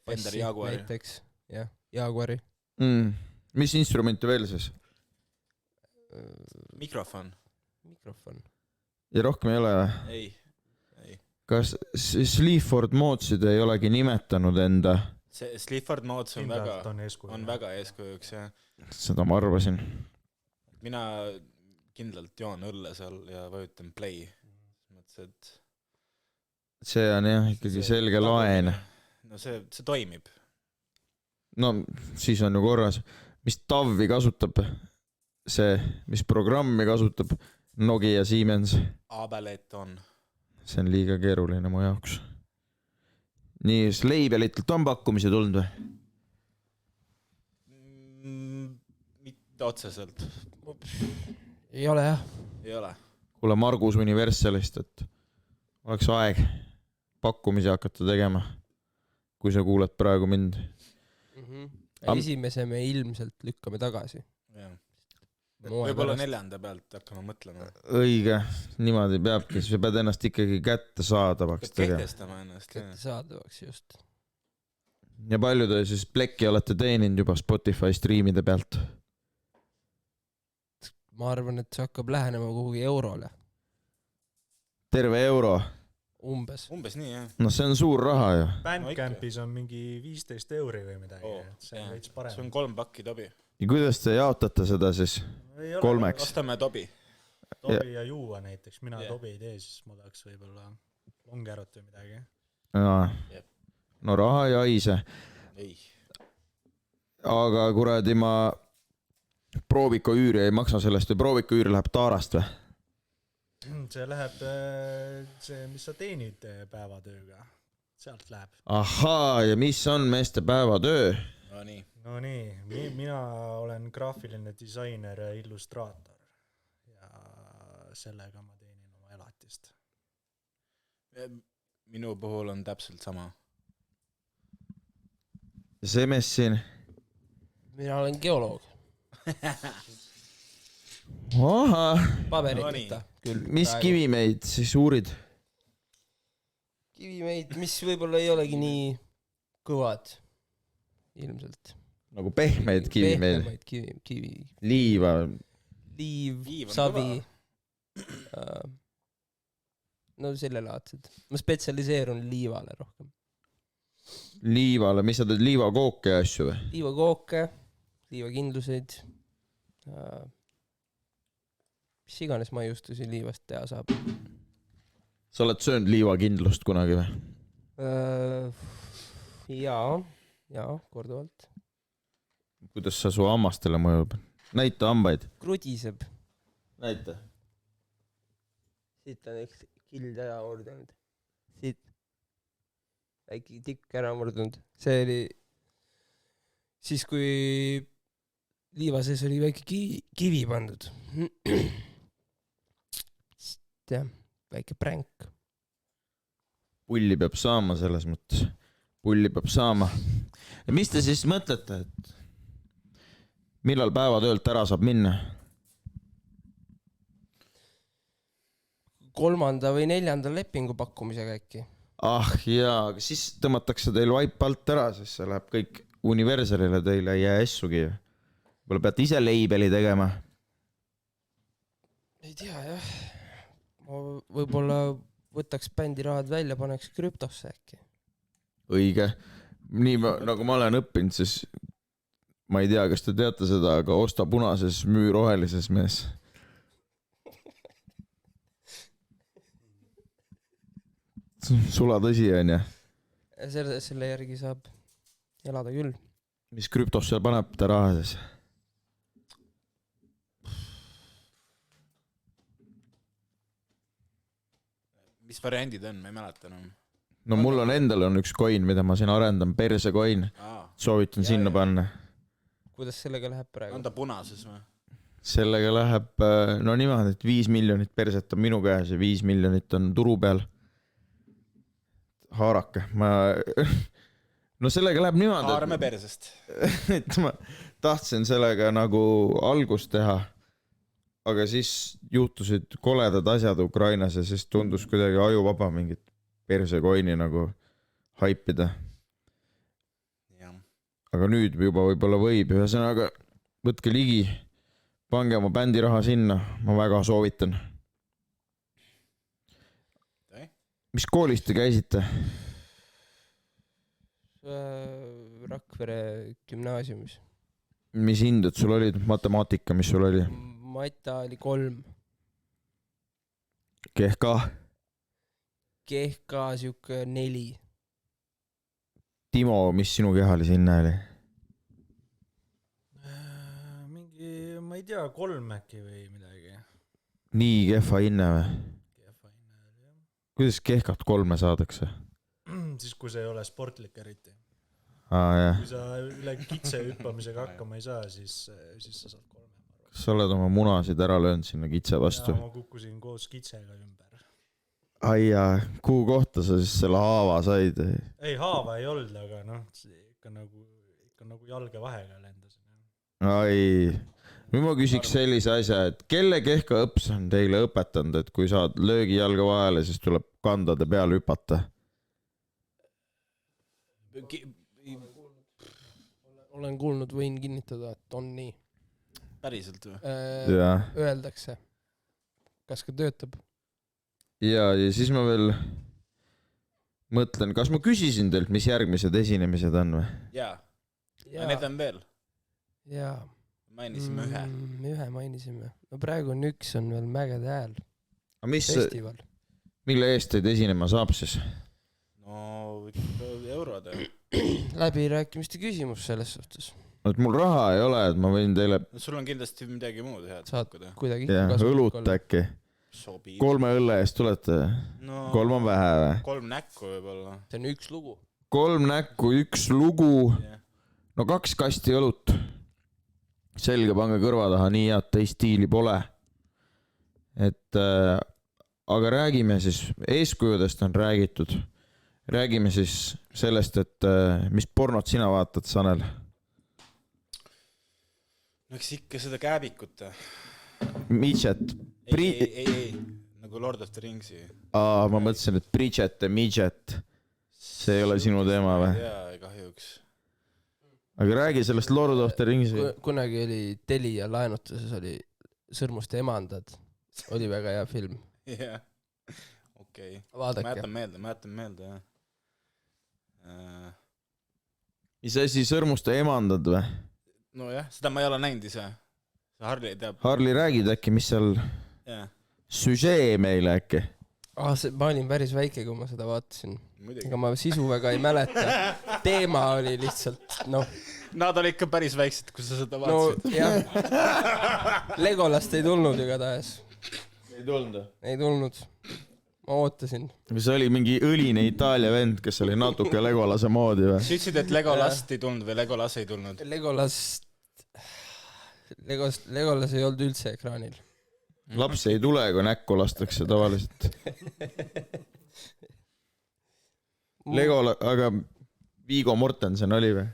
bassi Jaguari. näiteks , jah , Jaguari . mis instrumenti veel siis ? mikrofon . mikrofon . ja rohkem ei ole või ? ei , kas Sleaford Moodsid ei olegi nimetanud enda ? see Sleaford Mods on väga , kindlalt on eeskuju . on väga eeskujuks jah . seda ma arvasin . mina kindlalt joon õlle seal ja vajutan play . mõtlesin , et see on jah ikkagi selge laen . no see toimib . no siis on ju korras . mis tavvi kasutab see , mis programmi kasutab Nokia Siemens ? Abelet on . see on liiga keeruline mu jaoks . nii , kas labelitelt on pakkumisi tulnud või ? mitte otseselt . ei ole jah . ei ole . kuule Margus Universalist , et oleks aeg pakkumisi hakata tegema , kui sa kuulad praegu mind . esimese me ilmselt lükkame tagasi . võib-olla 4. pealt hakkame mõtlema . õige , niimoodi peabki , sa pead ennast ikkagi kättesaadavaks tegema . kehtestama ennast . kättesaadavaks just . ja palju te siis plekki olete teeninud juba Spotify striimide pealt ? ma arvan , et see hakkab lähenema kuhugi eurole . terve euro ? umbes . umbes nii jah . no see on suur raha ju . Bandcampis on mingi 15 euri või midagi Oo, see on jah. veits see parem on 3 pakki tobi . ja kuidas te jaotate seda siis kolmeks ? ostame tobi . tobi ja juua näiteks , mina Jah. tobi ei tee , siis ma tahaks võib-olla longerot või midagi . Jep. no raha ei haise , ei . aga kuradi ma Prooviko üüri ei maksa sellest või Prooviko üür läheb Taarast või ? see läheb , see , mis sa teenid päevatööga , sealt läheb . ahaa , ja mis on meeste päevatöö ? no nii . no nii , mina olen graafiline disainer ja illustraator ja sellega ma teenin oma elatist . minu puhul on täpselt sama . ja see mees siin , mina olen geoloog . ahah , paberikita küll . mis ? kivimeid siis uurid ? kivimeid , mis võib-olla ei olegi nii kõvad ilmselt . nagu pehmeid kivimeid , pehmemaid kivi , liiva , liiv Liiv , on savi . no sellelaadsed . ma spetsialiseerun liivale rohkem . liivale , mis sa teed , liivakooke ja asju või ? liivakooke , liivakindluseid . mis iganes maiustusi liivast teha saab . sa oled söönud liivakindlust kunagi või ? jaa , korduvalt . kuidas see su hammastele mõjub ? näita hambaid . krudiseb . näita . siit on üks kild ära murdunud . siit . väike tikk ära murdunud . see oli siis , kui liiva sees oli väike kivi pandud . jah , väike pränk . pulli peab saama selles mõttes . pulli peab saama . ja mis te siis mõtlete , et millal päevatöölt ära saab minna ? 3. või 4. lepingu pakkumisega äkki . ah jaa , aga siis tõmmatakse teil vaip alt ära , siis see läheb kõik Universalile , teile ei jää essugi . võib-olla peate ise leibeli tegema . ei tea jah . ma võib-olla võtaks bändiraad välja , paneks krüptosse äkki . õige . nii nagu ma olen õppinud , siis ma ei tea , kas te teate seda , aga osta punases , müü rohelises , mees . sulatõsi on ju . selle järgi saab elada küll . mis krüptosse paneb ta raha siis ? mis variandid on , ma ei mäleta enam . no mul on endal on üks coin , mida ma siin arendan , perse coin , soovitan sinna panna . kuidas sellega läheb praegu on ? ta punases või ? sellega läheb no niimoodi , et 5 miljonit perset on minu käes ja 5 miljonit on turu peal . haarake , ma no sellega läheb niimoodi , haarame persest . et ma tahtsin sellega nagu algust teha , aga siis juhtusid koledad asjad Ukrainas ja siis tundus kuidagi ajuvaba mingit perse coin'i nagu haipida . aga nüüd juba võib-olla võib , ühesõnaga võtke ligi , pange oma bändi raha sinna , ma väga soovitan . mis koolis te käisite ? Rakvere gümnaasiumis . mis hinded sul olid , matemaatika , mis sul oli ? Mata oli 3 . Kehka ? Kehka siuke 4 . Timo , mis sinu kehalise hinne oli ? mingi , ma ei tea , 3 äkki või midagi . nii kehva hinne või ? kehva hinne oli jah . kuidas Kehkat 3 saadakse ? siis , kui see ei ole sportlik eriti . jah . kui sa üle kitse hüppamisega hakkama ei saa , siis sa saad 3 . kas sa oled oma munasid ära löönud sinna kitse vastu ? ma kukkusin koos kitsega ümber . aia , kuhu kohta sa siis selle haava said ? ei , haava ei olnud , aga noh , ikka nagu jalge vahega lendasin . ai , nüüd ma küsiks sellise asja , et kelle Kehka õps on teile õpetanud , et kui saad löögi jalga vahele , siis tuleb kandade peale hüpata ? olen kuulnud , võin kinnitada , et on nii . päriselt või ? jah . Öeldakse . kas ka töötab ? ja siis ma veel mõtlen , kas ma küsisin teilt , mis järgmised esinemised on või ? jaa . Need on veel . jaa . mainisime ühe . ühe mainisime . no praegu on üks , on veel Mägede Hääl . aga mis , festival . mille eest teid esinema saab siis ? no ikka eurod . läbirääkimiste küsimus selles suhtes . et mul raha ei ole , et ma võin teile sul on kindlasti midagi muud head saad pakkuda . kuidagi õlut äkki . sobib . 3 õlle eest tulete ? no 3 on vähe või ? 3 näkku võib-olla . see on üks lugu . 3 näkku , 1 lugu , no 2 kasti õlut . selge , pange kõrva taha , nii head teist stiili pole . et aga räägime siis , eeskujudest on räägitud . räägime siis sellest , et mis pornot sina vaatad , Sanel ? no eks ikka seda Kääbikut . midget. ei, nagu Lord of the Ringsi. Ma mõtlesin, et Bridget ja midget. See ei ole sinu teema või? Jaa, kahjuks. Aga räägi sellest Lord of the Ringsi. Kunagi oli Telia laenutuses oli Sõrmuste emandad. Oli väga hea film. Jah, okei. Vaadake. Mäletan meelde, jah. Mis asi, Sõrmuste emandad või? Nojah, seda ma ei ole näinud ise. Harli teab. Harli, räägid äkki, mis seal Jah, süžee meile äkki? Ma olin päris väike, kui ma seda vaatasin. muidugi. Ega ma sisu väga ei mäleta. Teema oli lihtsalt, Nad olid ikka päris väiksed, kui sa seda vaatasid. jah. Legolast ei tulnud igatahes. Ei tulnud. Ei tulnud. Ma ootasin. See oli mingi õline Itaalia vend, kes oli natuke Legolase moodi või? Sa ütlesid, et Legolast ei tulnud või Legolas ei tulnud? Legolas ei olnud üldse ekraanil. Lapsi ei tule, kui näkku lastakse tavaliselt. Aga Viggo Mortensen oli või?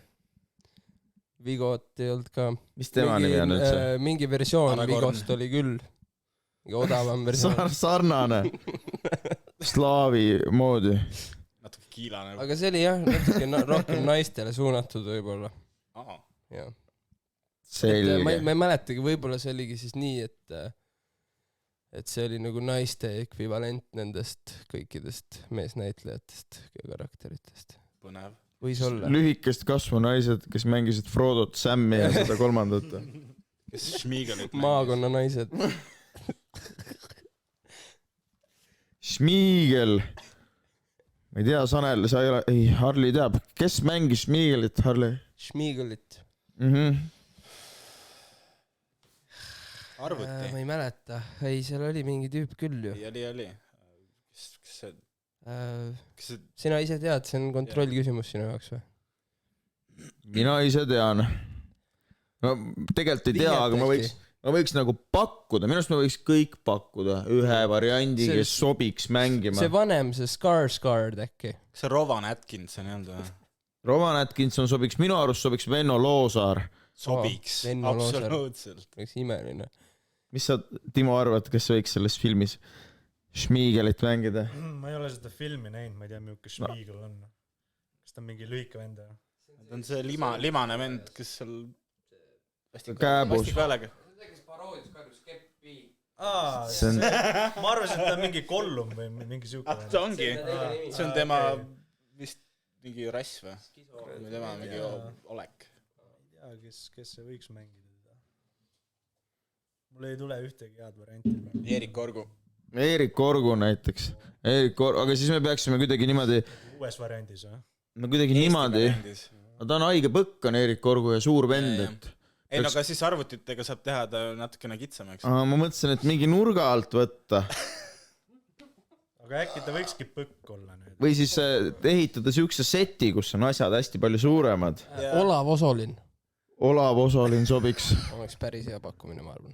Vigot ei olnud ka. Mis tema nimi on üldse? Mingi versioon Vigost oli küll. Odavam versioon. Sarnane. Slaavi moodi. Natuke kiilane. Aga see oli jah, natuke rohkem naistele suunatud võib-olla. Jah. Selge. Ma ei mäletagi, võib-olla see oligi siis nii, et see oli nagu naiste ekvivalent nendest kõikidest meesnäitlejatest ja karakteritest. Põnev. Võis olla. Lühikest kasvu naised, kes mängisid Frodot, Sammi ja seda kolmandat. Kes Schmiegelit Maakonna naised. Schmiegel. Ma ei tea, Sanel, sa ei ole... Ei, Harli teab. Kes mängis Schmiegelit, Harli? Schmiegelit. Arvuti. Ma ei mäleta. Ei, seal oli mingi tüüp küll ju. Oli. Sina ise tead, see on kontrollküsimus sinu jaoks või? Mina ise tean. No tegelikult ei tea, aga ma võiks nagu pakkuda. Minu arust me võiks kõik pakkuda ühe variandi, kes sobiks mängima. See vanem, see Skarsgård äkki. See Rowan Atkinson ei olnud või? Rowan Atkinson sobiks, minu arust sobiks Venno Loosaar. Sobiks, absoluutselt. Oleks imeline. Mis sa, Timo, arvad, kes võiks selles filmis Schmiegelit mängida? Ma ei ole seda filmi näinud, ma ei tea, milline Schmiegel on. Kas ta on mingi lühike vend? Ta on see limane vend, kes seal Kääbus. Vastikaelega. Kes paroodias Karjus Keppi. Ma arvasin, et ta on mingi Gollum või mingi siuke vend. Ta ongi. See on tema vist mingi rass või? Või tema mingi olek. Ma ei tea, kes see võiks mängida teda. Mul ei tule ühtegi head varianti. Eerik Orgu näiteks. Aga siis me peaksime kuidagi niimoodi... Uues variandis või? No kuidagi niimoodi. Ta on haige põkk, on Eerik Orgu ja suur vend, et... Ei, no aga siis arvutitega saab teha ta natukene kitsamaks. Ma mõtlesin, et mingi nurga alt võtta. Aga äkki ta võikski põkk olla nüüd. Või siis ehitada siukse seti, kus on asjad hästi palju suuremad. Olav Osolin. Olav Osolin sobiks. Oleks päris hea pakkumine, ma arvan.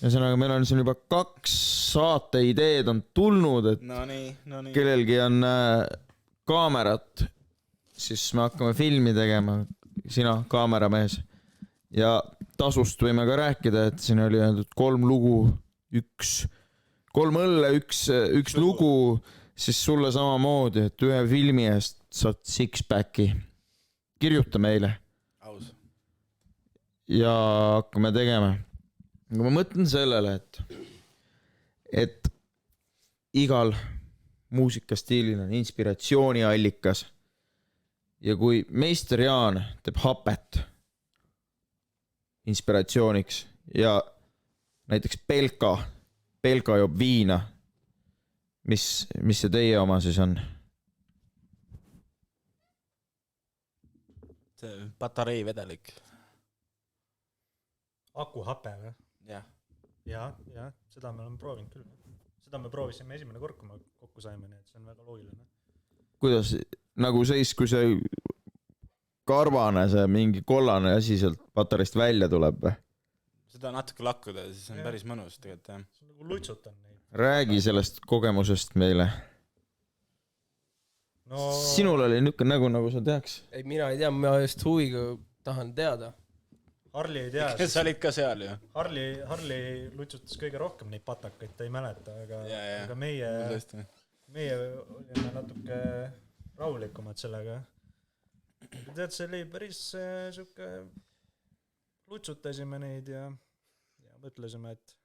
Ühesõnaga, meil on siin juba 2 saateideed on tulnud, et kellelgi on kaamerat, siis me hakkame filmi tegema, sina kaameramees. Ja tasust võime ka rääkida, et siin oli öeldud 3 lugu, 3 õlle, üks lugu, siis sulle samamoodi, et ühe filmi eest saad six-packi. Kirjuta meile. Aus. Ja hakkame tegema. Aga ma mõtlen sellele, et igal muusikastiilil on inspiratsiooniallikas. Ja kui meister Jaan teeb hapet inspiratsiooniks ja näiteks Belka joob viina, mis see teie oma siis on? See patarei vedelik. Akuhape või? Jah. Ja, seda me oleme proovinud küll. Seda me proovisime esimene kord, kui me kokku saime, nii et see on väga loogiline. Kuidas, nagu siis, kui see karvane, see mingi kollane asi sealt patareist välja tuleb või? Seda natuke lakkuda, siis on päris mõnus tegelikult, jah. See on nagu lutsutan neid. Räägi sellest kogemusest meile. No... Sinul oli niisugune nägu, nagu sa teaks. Ei, mina ei tea, ma just huviga tahan teada. Harli ei tea , sa olid ka seal ju . Harli lutsutas kõige rohkem neid patakaid , ta ei mäleta , aga meie olime natuke rahulikumad sellega . tead , see oli päris siuke , lutsutasime neid ja mõtlesime , et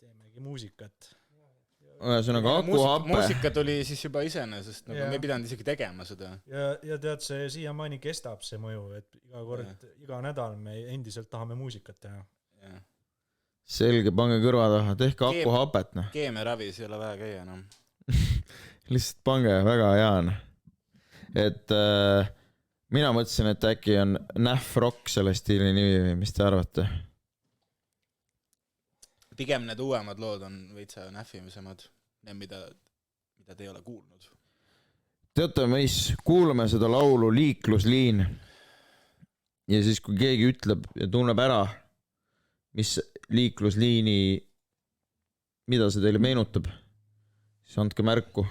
teemegi muusikat . ühesõnaga akuhape . muusika tuli siis juba iseenesest , nagu Jaa. me ei pidanud isegi tegema seda . ja tead , see siiamaani kestab see mõju , et iga kord , iga nädal me endiselt tahame muusikat teha . selge , pange kõrva taha , tehke akuhapet , noh . keemiaravis ei ole vaja käia enam . lihtsalt pange , väga hea on . et mina mõtlesin , et äkki on Näff Rock selle stiili nimi või mis te arvate ? pigem need uuemad lood on veitsa nähvimisemad , need , mida te ei ole kuulnud . teate , mis , kuulame seda laulu Liiklusliin ja siis , kui keegi ütleb ja tunneb ära , mis liiklusliini , mida see teile meenutab , siis andke märku .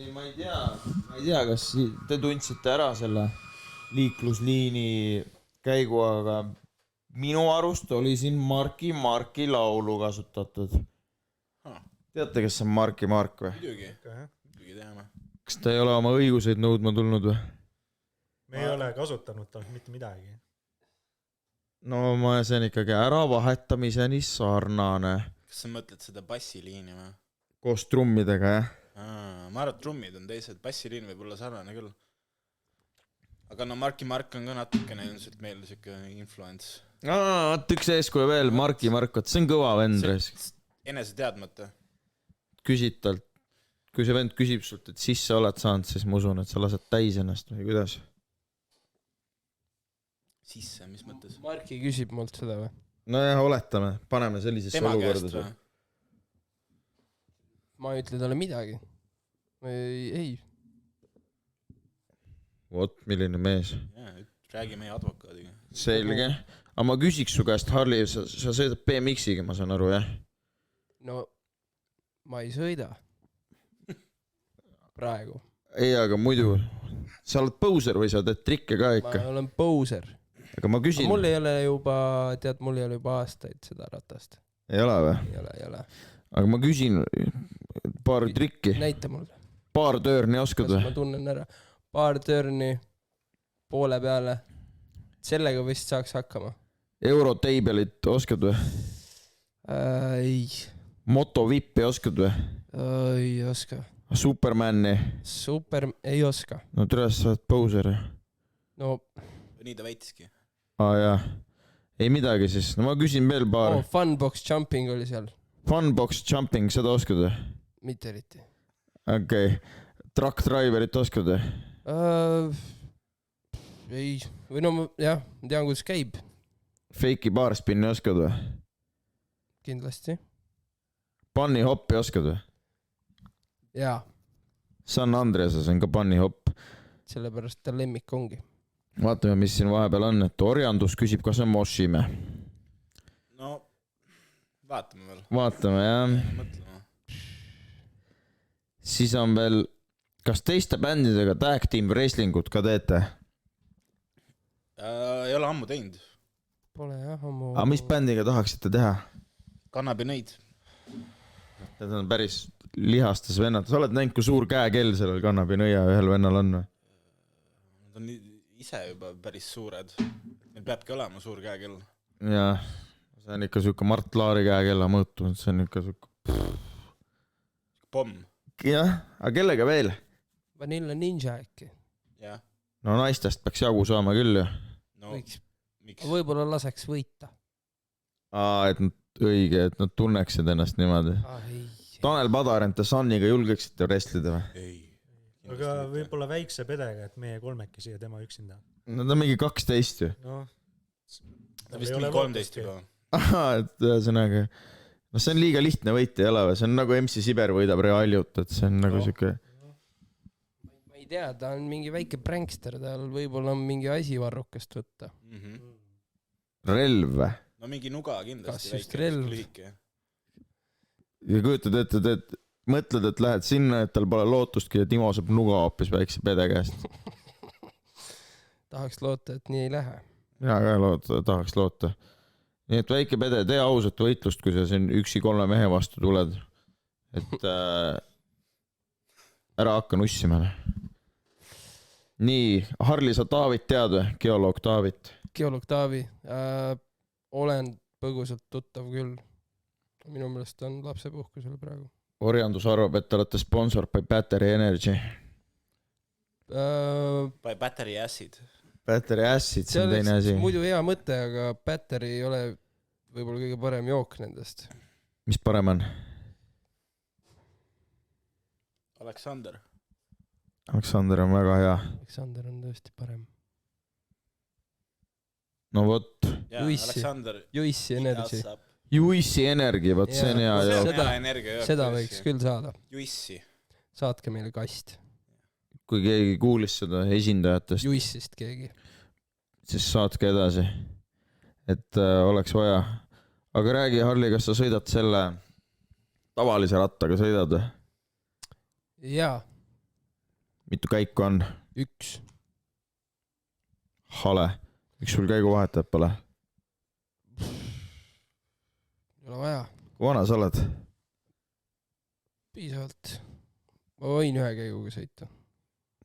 ei , ma ei tea , kas te tundsite ära selle liiklusliini käigu , aga minu arust oli siin Marki Marki laulu kasutatud . teate , kes on Marki Mark või ? muidugi teame . kas ta ei ole oma õiguseid nõudma tulnud või ? me ei ole kasutanud talt mitte midagi . no see on ikkagi äravahetamiseni sarnane. kas sa mõtled seda bassiliini või? Koos trummidega, jah? Ma arvan, et trummid on teised, bassiliin võib olla sarnane küll. Aga no Marki Mark on ka natukene ilmselt meil siuke influence. Vaat üks eeskuju veel, Marki Mark, see on kõva vend. Enese teadmata. Küsid talt, kui see vend küsib sult, et sisse oled saanud, siis ma usun, et sa lased täis ennast või kuidas? Sisse, mis mõttes? Marki küsib mult seda või? Nojah, oletame, paneme sellisesse tema olukorda. käest või? Ma ei ütle talle midagi. Ei. Vot, milline mees. Räägi meie advokaadiga. Selge. Aga ma küsiks su käest, Harli, sa sõidad BMX-iga, ma saan aru, jah? No, ma ei sõida. Praegu. Ei, aga muidu, sa oled poser või sa teed trikke ka ikka? Ma olen poser. Aga ma küsin. Mul ei ole juba aastaid seda ratast. Ei ole või? Ei ole. Aga ma küsin paar trikki. Näita mulle. Paar törni oskad või? Ma tunnen ära. Paar törni poole peale. Sellega vist saaks hakkama. Euroteibelit oskad või? Ei. Motovippi oskad või? Ei oska. Supermani? Ei oska. No türes sa oled poser. No. Nii ta väitiski. Jah. Ei midagi siis. No ma küsin veel paar. Funbox jumping oli seal. Funbox jumping, seda oskad või? Mitte eriti. Okei. Truck driverit oskad või? Ei. Või no jah, ma tean, kuidas käib. Fake'i baarspinni oskad või? Kindlasti. Bunny hoppi oskad või? Jaa. San Andreasas on ka bunny hopp. Sellepärast ta lemmik ongi. Vaatame, mis siin vahepeal on, et orjandus küsib, kas on moshime. No, vaatame veel. Vaatame, jah. Mõtlema. Siis on veel, kas teiste bändidega tag team wrestlingut ka teete? Ei ole ammu teinud. Pole jah, ammu. Aga mis bändiga tahaksite teha? Kannabinõid. Need on päris lihastes vennad. Sa oled näinud, kui suur käekell sellel kannabinõia ühel vennal on või? Nad on ise juba päris suured. Meil peabki olema suur käekell. Jah, see on ikka siuke Mart Laari käekella mõõtunud. See on ikka siuke... Pomm. Jah, aga kellega veel? Vanilla Ninja äkki. Jah. No naistest peaks jagu saama küll ju. No, Võiks. Miks? Võib-olla laseks võita. Et nad õige, et nad tunneksid ennast niimoodi. Ei. Tanel Padar enda Sanniga julgeksite wrestlida või? Ei. Aga võib-olla väikse pedega, et meie kolmekesi ja tema üksinda. Nad on mingi 12 ju. No, Ta vist mingi 13 juba. Et ühesõnaga, no see on liiga lihtne võita ei ole või? See on nagu MC Siber võidab Realjut, et see on nagu siuke... Ma ei tea, ta on mingi väike prankster, tal võib-olla on mingi asi varrukast võtta. Relv või? No mingi nuga kindlasti. Kas just relv? Ja kujutad ette, et mõtled, et lähed sinna, et tal pole lootustki ja Timo saab nuga hoopis väikse pede käest. Tahaks loota, et nii ei lähe. Ja ka tahaks loota. Nii et väike pede, tee ausat võitlust, kui sa siin 1-3 mehe vastu tuled. Et ära hakka nussima. Nii, Harli, sa Taavit tead või? Geoloog Taavit. Geoloog Taavi. Olen põgusalt tuttav küll. Minu meelest on lapsepuhkusel praegu. Orjandus arvab, et te olete sponsor by Battery Energy. By Battery Acid. Battery Acid, see on teine asi. Muidu hea mõte, aga Battery ei ole võib-olla kõige parem jook nendest. Mis parem on? Aleksander. Aleksander on väga hea. Aleksander on tõesti parem. No vot. Juissi Energy. Juissi Energy, võt see on hea jook. Seda võiks küll saada. Juissi. Saatke meile kast. Kui keegi kuulis seda esindajatest. Juissist keegi. Siis saatke edasi. Et oleks vaja. Aga räägi, Harli, kas sa sõidad selle tavalise rattaga sõidad? Jaa. Mitu käiku on? 1. Hale. Miks sul käigu vahetajad pole? Ei ole vaja. Kui vana sa oled? Piisavalt. Ma võin 1 käiguga sõita.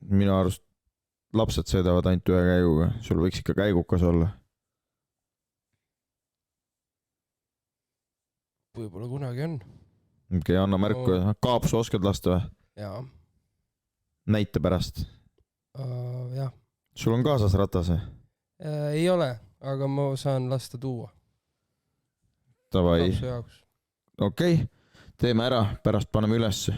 Minu arust lapsed sõidavad ainult 1 käiguga. Sul võiks ikka käigukas olla. võib-olla kunagi on . okei , anna märku . Kaapsu oskad lasta või ? jaa , Näite pärast . jah . sul on kaasas ratas või ? Ei ole , aga ma saan lasta tuua Davai , kapsu jaoks . okei , teeme ära , pärast paneme ülesse .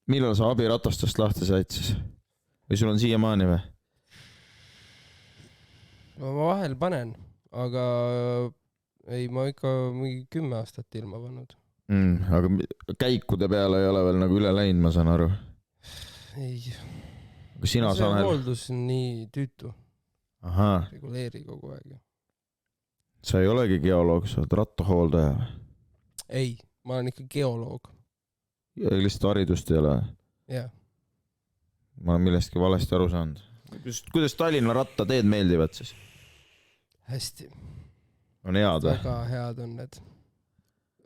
millal sa abiratastest lahti said siis ? või sul on siiamaani või ? ma vahel panen , aga ei , ma ikka mingi 10 aastat ilma pannud . aga käikude peale ei ole veel nagu üle läinud , ma saan aru . ei , aga sina , see Sanel ? hooldus on nii tüütu , ahah , reguleeri kogu aeg . sa ei olegi geoloog , sa oled rattahooldaja . ei , ma olen ikka geoloog . lihtsalt haridust ei ole . jah , ma olen millestki valesti aru saanud . kuidas Tallinna rattateed meeldivad siis ? hästi , on head või ? väga head on need .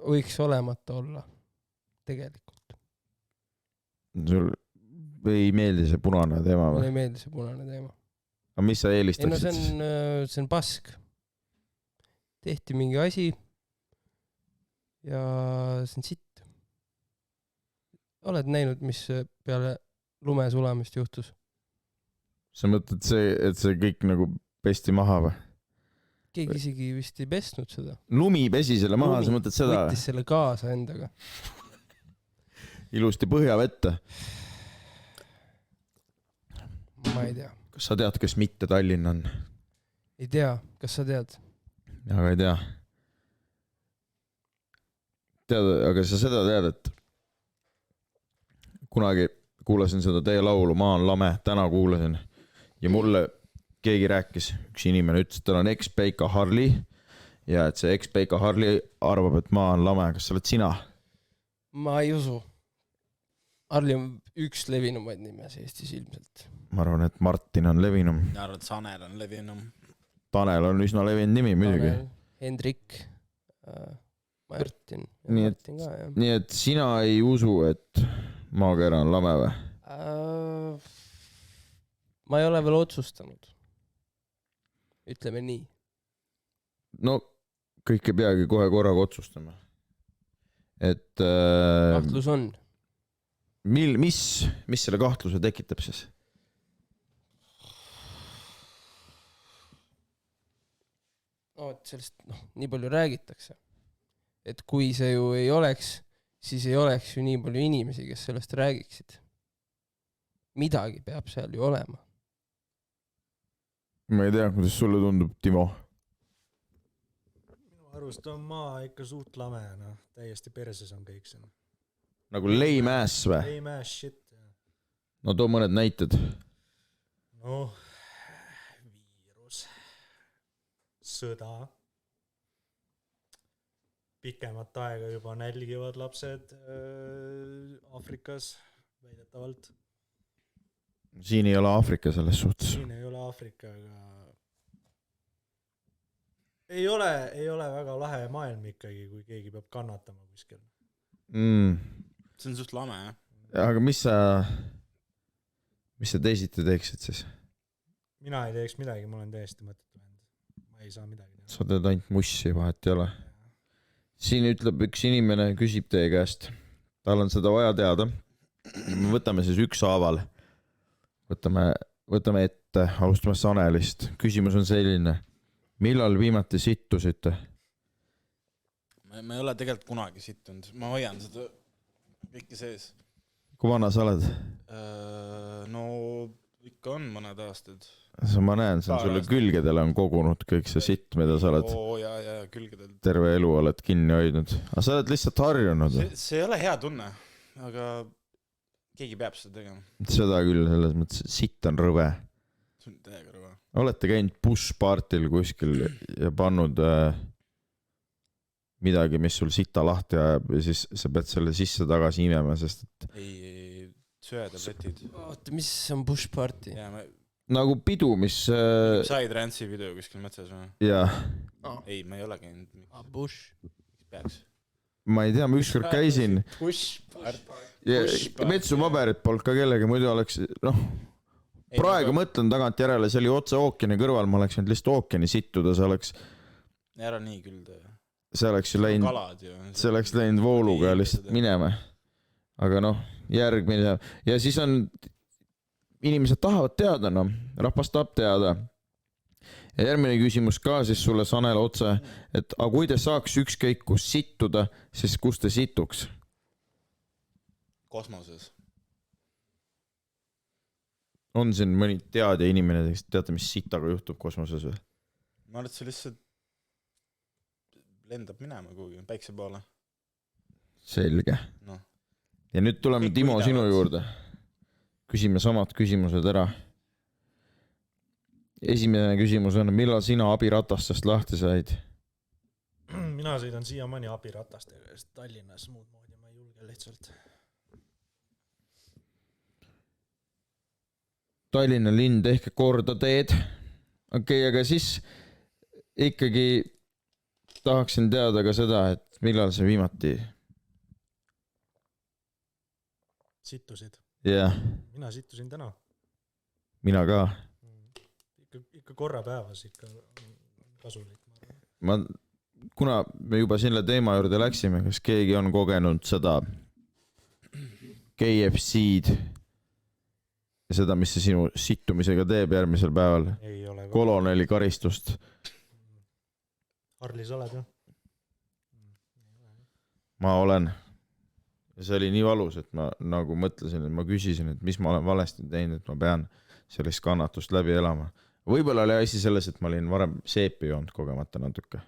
võiks olemata olla , tegelikult . sul ei meeldi see punane teema mulle või ? ei meeldi see punane teema . aga mis sa ei no eelistaksid siis ? see on pask . tehti mingi asi ja see on sitt . oled näinud , mis peale lume sulamist juhtus ? sa mõtled see , et see kõik nagu pesti maha või ? keegi isegi vist ei pesnud seda . lumi pesi selle maha , sa mõtled seda ? võttis selle kaasa endaga . ilusti põhjavette . ma ei tea , kas sa tead , kes mitte Tallinn on ? ei tea , kas sa tead ? aga ei tea . tead , aga sa seda tead , et kunagi kuulasin seda teie laulu Maa on lame , täna kuulasin ja mulle keegi rääkis , üks inimene ütles , et tal on eks-Peika Harli ja et see eks-Peika Harli arvab , et maa on lame . kas sa oled sina ? ma ei usu . Harli on üks levinumaid nimes Eestis ilmselt . ma arvan , et Martin on levinum . ma arvan , et Sanel on levinum . Tanel on üsna levinud nimi muidugi . Hendrik , Martin . Nii et- Martin ka jah . nii et sina ei usu , et maakera on lame või ? ma ei ole veel otsustanud . ütleme nii . no kõik ei peagi kohe korraga otsustama . et kahtlus on . mis selle kahtluse tekitab siis ? no et sellest nii palju räägitakse . et kui see ju ei oleks , siis ei oleks ju nii palju inimesi , kes sellest räägiksid . midagi peab seal ju olema . ma ei tea , kuidas sulle tundub , Timo ? minu arust on maa ikka suht lame , noh , täiesti perses on kõik siin . nagu lame ass või ? Lame ass shit . no too mõned näited . noh , viirus , sõda , pikemat aega juba nälgivad lapsed Aafrikas väidetavalt . siin ei ole Aafrika selles suhtes . siin ei ole Aafrika , aga ei ole väga lahe maailm ikkagi , kui keegi peab kannatama kuskil . see on suht lame , jah . aga mis sa teisiti teeksid siis ? mina ei teeks midagi , ma olen täiesti mõttetu vend . ma ei saa midagi teha . sa teed ainult mussi , vahet ei ole . siin ütleb üks inimene , küsib teie käest , tal on seda vaja teada . võtame siis ükshaaval . võtame ette , alustame Sanelist . küsimus on selline , millal viimati sittusite ? ma ei ole tegelikult kunagi sittunud , ma hoian seda kõike sees . kui vana sa oled ? no ikka on mõned aastad . ma näen , see on sulle külgedele on kogunud kõik see sitt , mida sa oled ja külgedel . terve elu oled kinni hoidnud . aga sa oled lihtsalt harjunud . see ei ole hea tunne , aga keegi peab seda tegema . seda küll , selles mõttes , sitt on rõve . see on täiega rõve . olete käinud busspartil kuskil ja pannud midagi , mis sul sita lahti ajab ja siis sa pead selle sisse tagasi imema , sest et ei , söetabletid . oota , mis on Bush Party ? nagu pidu , mis Psytrance video kuskil metsas või ? jah , ei , ma ei ole käinud . Bush . peaks . ma ei tea , ma ükskord käisin Bush ja metsupaberit polnud ka kellegi , muidu oleks noh , praegu mõtlen tagantjärele , see oli otse ookeani kõrval , ma oleks võinud lihtsalt ookeani sittuda , see oleks ära nii küll tee . see oleks ju läinud, kalad ju . see oleks läinud vooluga lihtsalt minema . aga noh , järgmine ja siis on , inimesed tahavad teada , noh , rahvas tahab teada . ja järgmine küsimus ka siis sulle , Sanel , otse , et aga kui te saaks ükskõik kus sittuda , siis kus te situks ? kosmoses . on siin mõni teadja inimene , teate , mis sitaga juhtub kosmoses või ? ma arvan , et see lihtsalt lendab minema kuhugi päikse poole . selge . noh , ja nüüd tuleme , Kõik Timo , võidavad. sinu juurde . küsime samad küsimused ära . esimene küsimus on , millal sina abiratastest lahti said ? mina sõidan siiamaani abiratastega , sest Tallinnas muud moodi ma ei julge lihtsalt . Tallinna linn tehke korda teed . okei , aga siis ikkagi tahaksin teada ka seda , et millal see viimati . Sittusid . jah , mina sittusin täna . mina ka . ikka korra päevas ikka kasulik . ma , kuna me juba selle teema juurde läksime , kas keegi on kogenud seda KFC-d ja seda , mis see sinu sittumisega teeb järgmisel päeval ? ei ole . koloneli karistust . Harli , sa oled ju ? ma olen . ja see oli nii valus , et ma nagu mõtlesin , et ma küsisin , et mis ma olen valesti teinud , et ma pean sellist kannatust läbi elama . võib-olla oli asi selles , et ma olin varem seepi joonud kogemata natuke .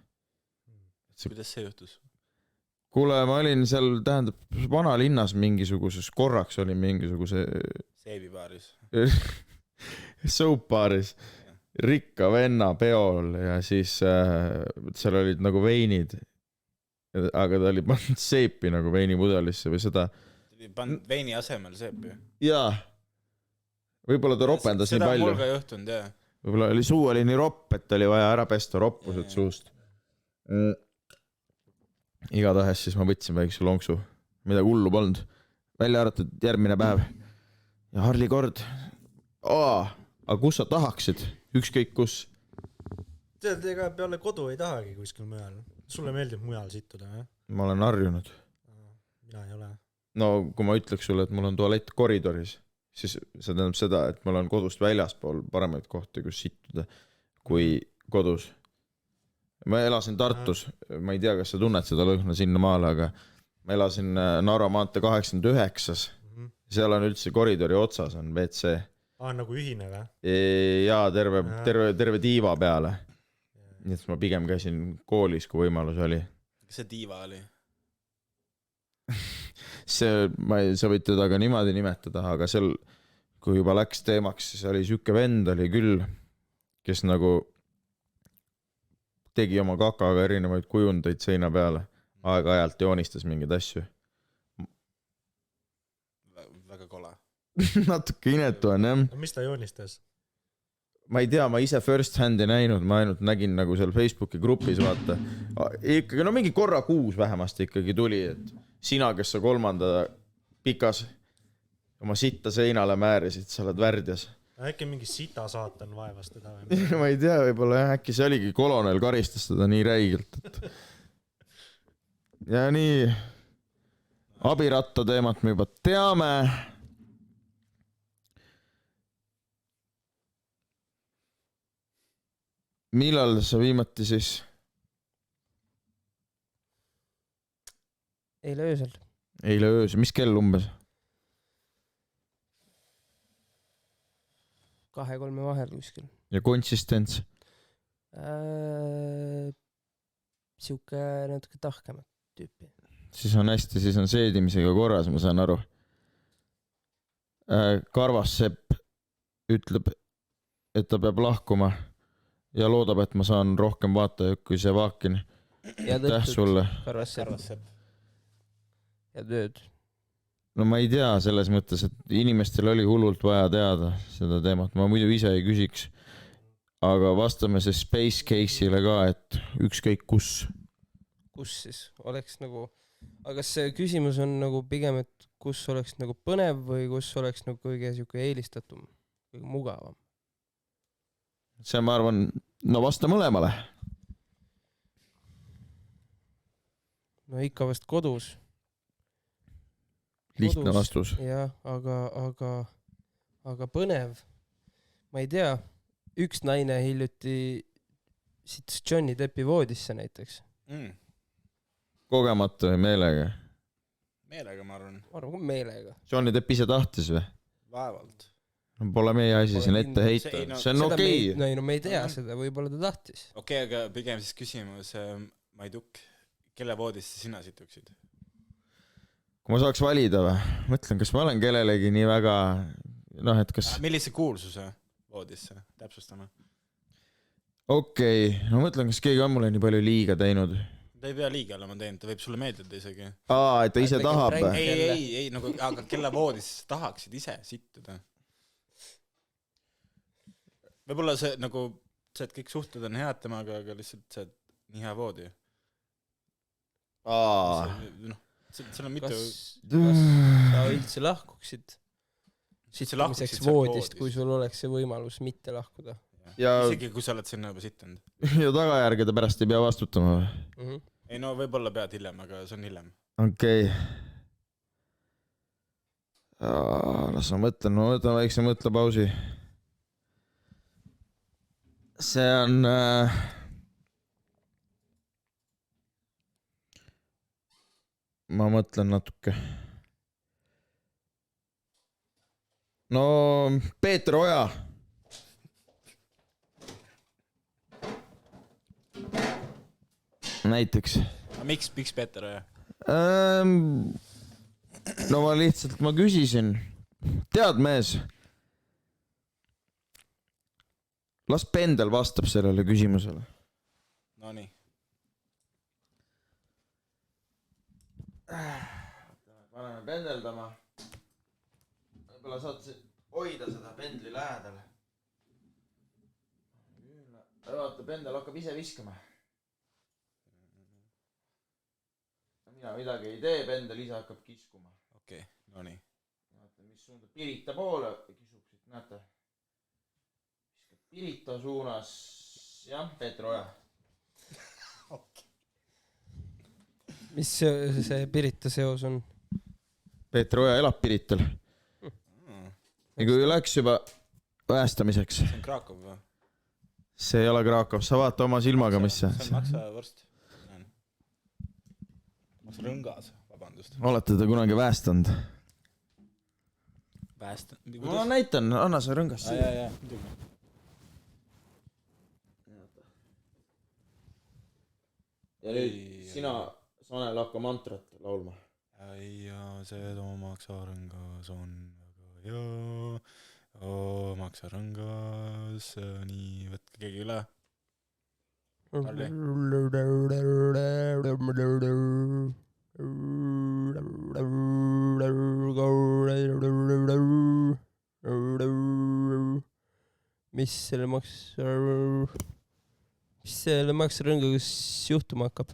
kuidas see juhtus ? kuule , ma olin seal , tähendab , vanalinnas mingisuguses , korraks olin mingisuguse seebipaaris . soap-baaris rikka venna peol ja siis seal olid nagu veinid , aga ta oli pannud seepi nagu veinipudelisse või seda . pannud veini asemel seepi . jaa , võib-olla ta ropendas nii seda on palju mul . ka juhtunud , jah . võib-olla oli suu oli nii ropp , et oli vaja ära pesta roppused suust . igatahes siis ma võtsin väikse lonksu , midagi hullu polnud , välja arvatud järgmine päev . ja Harli kord , aga kus sa tahaksid , ükskõik kus . tead , ega peale kodu ei tahagi kuskil mujal . sulle meeldib mujal sittuda , jah ? ma olen harjunud . mina ei ole . no kui ma ütleks sulle , et mul on tualett koridoris , siis see tähendab seda , et mul on kodust väljaspool paremaid kohti , kus sittuda kui kodus . ma elasin Tartus , ma ei tea , kas sa tunned seda lõhna sinna maale , aga ma elasin Narva maantee 89-s . seal on üldse koridori otsas on WC . nagu ühine või ? jaa , terve tiiva peale . nii et ma pigem käisin koolis , kui võimalus oli . kas see diiva oli ? sa võid teda ka niimoodi nimetada , aga seal , kui juba läks teemaks , siis oli siuke vend oli küll , kes nagu tegi oma kakaga erinevaid kujundeid seina peale , aeg-ajalt joonistas mingeid asju . väga kole . natuke inetu on jah . mis ta joonistas ? ma ei tea , ma ise first hand ei näinud , ma ainult nägin nagu seal Facebooki grupis , vaata . ikkagi no mingi korra kuus vähemasti ikkagi tuli , et sina , kes sa 3. pikas oma sitta seinale määrisid , sa oled värdjas . äkki mingi sita saatan vaevas teda või ? ma ei tea , võib-olla jah , äkki see oligi kolonel karistas teda nii räigelt , et ja nii abiratta teemat me juba teame . millal sa viimati siis ? eile öösel . eile öösel , mis kell umbes ? 2-3 vahel kuskil . ja konsistents ? Siuke natuke tahkemat tüüpi . siis on hästi , siis on seedimisega korras , ma saan aru . Karvas Sepp ütleb , et ta peab lahkuma ja loodab , et ma saan rohkem vaatajaid kui see Vaakin . aitäh sulle . Karvas Sepp . head ööd . no ma ei tea , selles mõttes , et inimestel oli hullult vaja teada seda teemat , ma muidu ise ei küsiks . aga vastame siis Space Case'ile ka , et ükskõik kus . kus siis oleks nagu , aga kas see küsimus on nagu pigem , et kus oleks nagu põnev või kus oleks nagu kõige siuke eelistatum , kõige mugavam ? see , ma arvan , no vasta mõlemale . no ikka vast kodus. Lihtne vastus. jah, aga põnev. Ma ei tea, üks naine hiljuti situs Johnny Deppi voodisse näiteks. Kogemata või meelega? Meelega, ma arvan. Ma arvan, meelega. Johnny Depp ise tahtis või? Vaevalt. Pole meie asi siin ette heita. See on okei. No me ei tea seda, võib-olla ta tahtis. Okei, aga pigem siis küsimus, Maiduk, kelle voodisse sina situksid? Kui ma saaks valida või? Mõtlen, kas ma olen kellelegi nii väga... noh, et kas... Millise kuulsuse voodisse? Täpsustame. Okei, no mõtlen, kas keegi on mulle nii palju liiga teinud. Ta ei pea liiga olema teinud, ta võib sulle meeldida isegi. Et ta ise tahab. Ei, nagu, aga kelle voodisse tahaksid ise sittuda? Võib-olla see, nagu, see, et kõik suhted on head temaga, aga lihtsalt see, et nii hea voodi. Seal on mitu... Kas sa üldse lahkuksid sittumiseks voodist, kui sul oleks see võimalus mitte lahkuda? Isegi kui sa oled sinna juba sittunud. Ja tagajärgede pärast ei pea vastutama või? Ei no võib-olla pead hiljem, aga see on hiljem. Okei. Las ma mõtlen, ma võtan väikse mõtlepausi. See on... Ma mõtlen natuke. No, Peeter Oja. Näiteks. Miks Peeter Oja? No ma küsisin. Tead, mees? Las Pendel vastab sellele küsimusele. No nii. Paneme pendeldama. Võib-olla saad hoida seda pendli lähedal. Vaata, pendel hakkab ise viskama. Mina midagi ei tee, pendel ise hakkab kiskuma. Okei, no nii. Näete, mis suunda Pirita poole kisub siit, näete. Viskab Pirita suunas. Jah, Peeter Oja. Mis see Pirita seos on? Peeter Oja elab Pirital. Ja kui läks juba väestamiseks. See on Krakow või? See ei ole Krakow, sa vaata oma silmaga, mis see. See on Maksavorst. Rõngas, vabandust. Olete te kunagi väestanud? Väestanud? Ma näitan, anna see rõngas. Jaa, muidugi. Ja nüüd sina, Sanel, hakka mantrat laulma. Ja see too Maksarõngas on väga hea. Maksarõngas, nii, võtke keegi üle. Mis selle Maksarõngas juhtuma hakkab?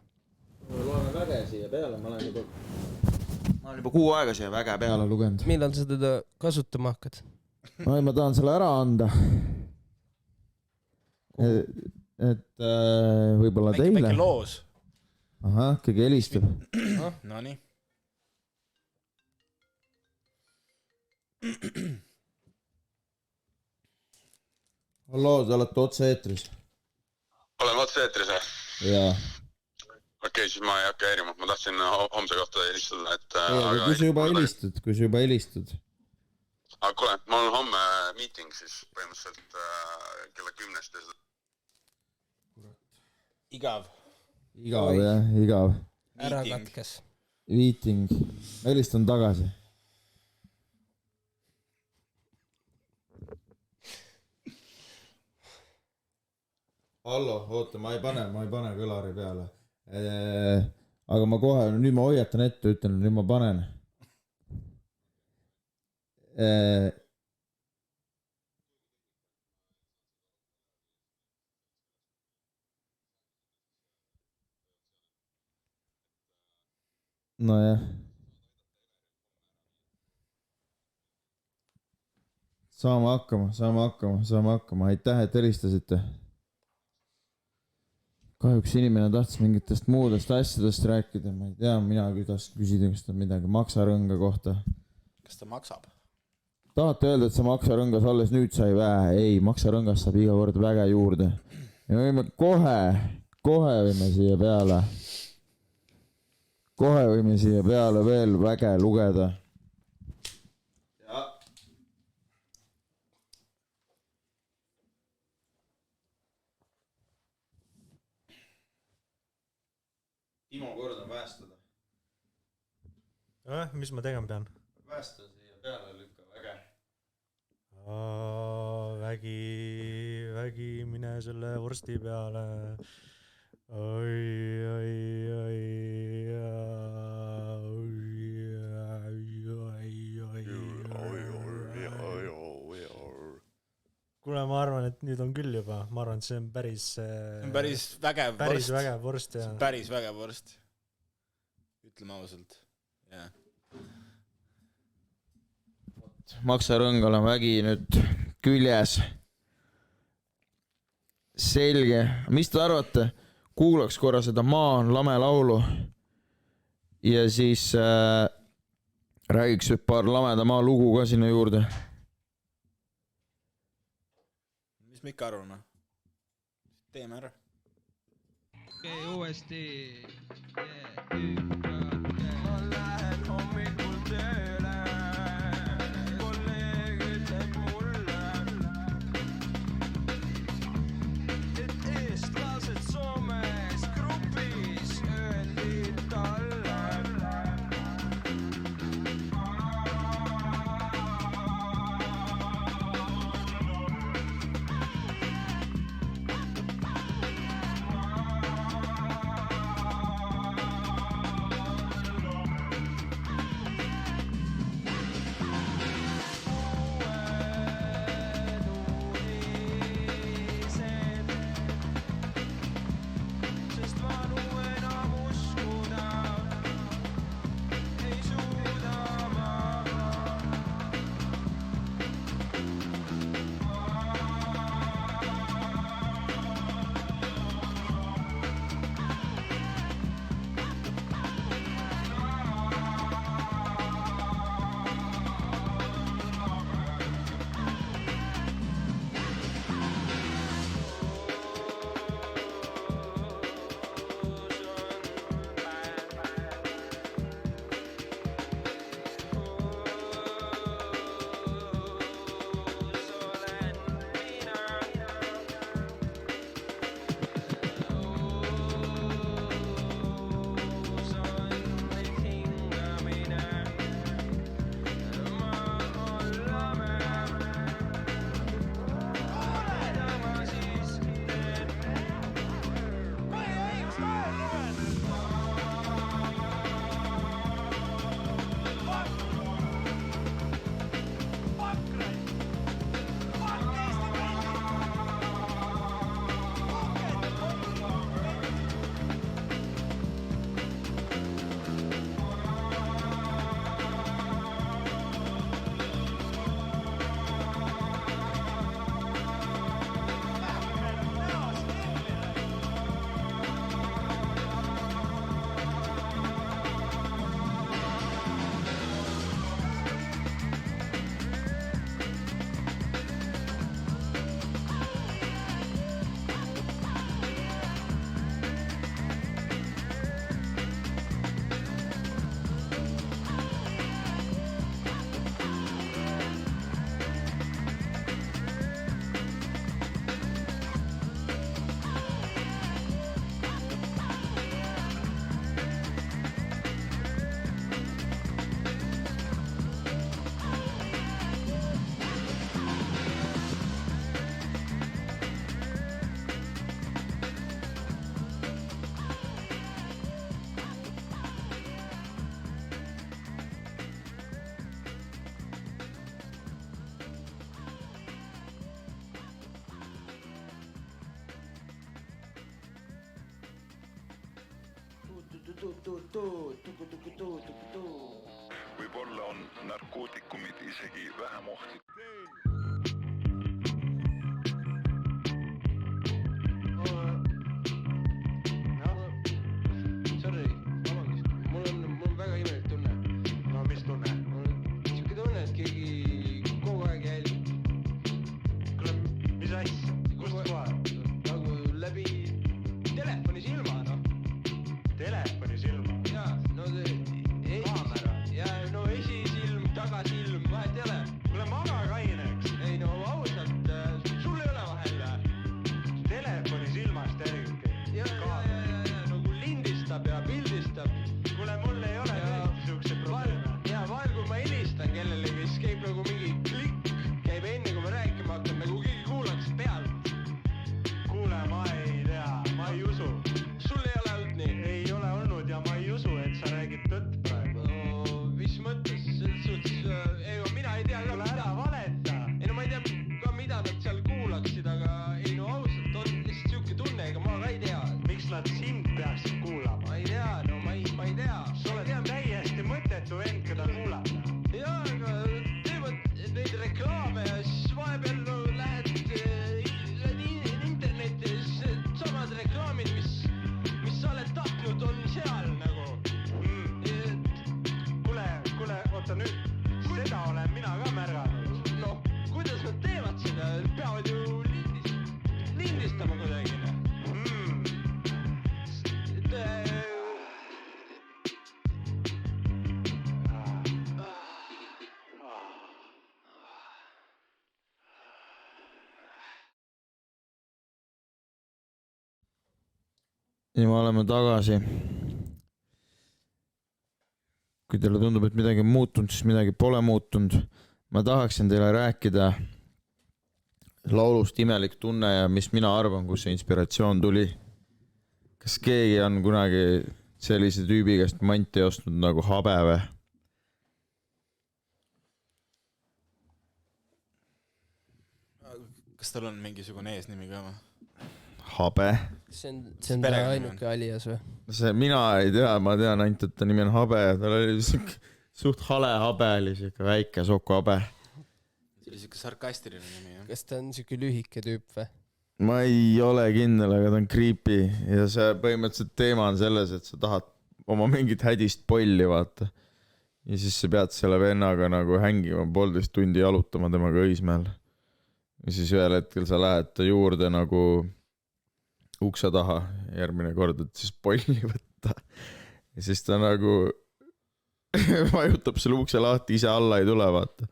Loeme väge siia peale, ma olen juba kuu aega siia väge peale lugenud. Millal sa teda kasutama hakkad? Ma tahan selle ära anda. Et võib-olla teile. Väike loos. Ahah, keegi helistab. No nii. Halloo, te olete otse-eetris. Olen otse-eetris või? Jaa. Okei, siis ma ei hakka häirima. Ma tahtsin homse kohta helistada, et... Kui sa juba helistad. Aga kuule, mul on homme meeting siis põhimõtteliselt kella 10. Igav, jah, igav. Ära katkes. Meeting. Ma helistan tagasi. Hallo, oota, ma ei pane kõlari peale. Aga ma kohe, nüüd ma hoiatan ette, ütlen, nüüd ma panen. Nojah. Saame hakkama. Aitäh, et helistasite. kahjuks inimene tahtis mingitest muudest asjadest rääkida, ma ei tea, mina kuidas küsida, kas ta midagi maksarõnga kohta. Kas ta maksab? Tahate öelda, et see maksarõngas alles nüüd sai vähe? Ei, maksarõngas saab iga kord väge juurde. Ja võime kohe võime siia peale. Kohe võime siia peale veel väge lugeda. Ja. Timo kord on päästada. Mis ma tegema pean? Päästa siia peale lükka väge. Vägi, mine selle vorsti peale. Kuule, ma arvan, et nüüd on küll juba. Ma arvan, et see on päris vägev päris vägev vorst. See on päris vägev vorst. Ütleme ausalt. Yeah. Maksarõngal on vägi nüüd küljes. Selge. Mis te arvate? Kuulaks korra seda Maa on lame laulu ja siis räägiks paar lameda maa lugu ka sinna juurde. Mis me ikka arvame? Teeme ära. Okei, uuesti. Ma lähen hommikul tööle. Kolleeg ütleb mulle, et eestlased Soomes grupis öeldi talle. Võib-olla on narkootikumid isegi vähem ohtlik. asja , kust kohast ? nagu läbi telefoni silma , noh . Telefoni silma . jaa , no kaamera . jaa , no esisilm , tagasilm , vahet ei ole . kuule , maga kaineks . ei no ausalt , sul ei ole vahel . Telefoni silmast järgi . ja , nagu lindistab ja pildistab . kuule , mul ei ole tõesti siukseid probleeme . ja vahel , kui ma helistan kellelegi , siis käib nagu mingi klikk , käib enne , kui ma rääkima hakkan , nagu keegi kuulaks pealt . kuule , ma ei tea , ma ei usu . sul ei ole olnud nii ? ei ole olnud ja ma ei usu , et sa räägid tõtt praegu . no mis mõttes , selles suhtes , ega mina ei tea ka kuule , ära valeta . ei no ma ei tea ka , mida nad seal kuulaksid , aga ei no ausalt on lihtsalt siuke tunne , ega ma ka ei tea . miks nad sind peaksid kuulama ? ma ei tea , no ma ei tea . sa oled täiesti mõttetu vend , keda kuulata . jaa , aga teevad neid reklaame ja siis vahepeal no, lähed internetti ja siis samad reklaamid , mis sa oled tahtnud , on seal nagu . kuule , oota nüüd , seda olen mina ka märganud . noh , kuidas nad teevad seda , peavad ju lindistama kuidagi . ja me oleme tagasi . kui teile tundub , et midagi on muutunud , siis midagi pole muutunud . ma tahaksin teile rääkida laulust Imelik tunne ja mis mina arvan , kus see inspiratsioon tuli . kas keegi on kunagi sellise tüübi käest manti ostnud nagu Habe või ? kas tal on mingisugune eesnimi ka või ? Habe ? see on ta perekonnanimi ainuke alias või ? see mina ei tea , ma tean ainult , et ta nimi on Habe ja tal oli siuke suht hale habe oli , siuke väike sokuhabe . see oli siuke sarkastiline nimi jah . kas ta on siuke lühike tüüp või ? ma ei ole kindel , aga ta on creepy ja see põhimõtteliselt teema on selles , et sa tahad oma mingit hädist polli vaata . ja siis sa pead selle vennaga nagu hängima 1,5 tundi jalutama temaga Õismäel . ja siis ühel hetkel sa lähed ta juurde nagu ukse taha järgmine kord , et siis polli võtta . ja siis ta nagu vajutab selle ukse lahti , ise alla ei tule vaata .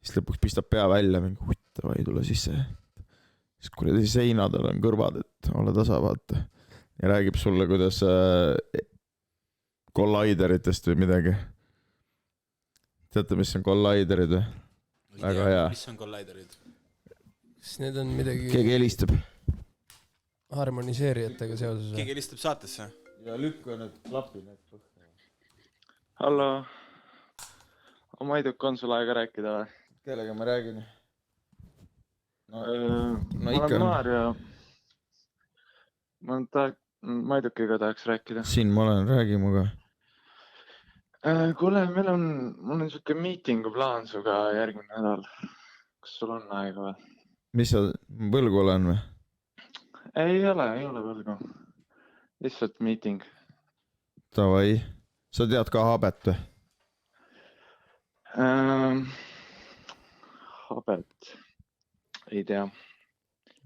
siis lõpuks pistab pea välja , mingi huvitav , ei tule sisse . siis kuradi seinadel on kõrvad , et ole tasa vaata . ja räägib sulle , kuidas Collideritest või midagi . teate , mis on Colliderid või ? Väga hea. mis on Colliderid ? kas need on midagi keegi helistab . harmoniseerijatega seoses või ? keegi helistab saatesse ? ja lükka need klapid need põhja . hallo , ma ei tea , on sul aega rääkida või ? kellega ma räägin ? ma ikka olen on. Maarja . ma Maidukiga tahaks rääkida . siin ma olen , räägi muga . kuule , mul on siuke miitingu plaan sinuga järgmine nädal . kas sul on aega või ? mis sa võlgu olen või ? ei ole võlgu . lihtsalt miiting . Davai , sa tead ka Habet või ? Habet , ei tea ,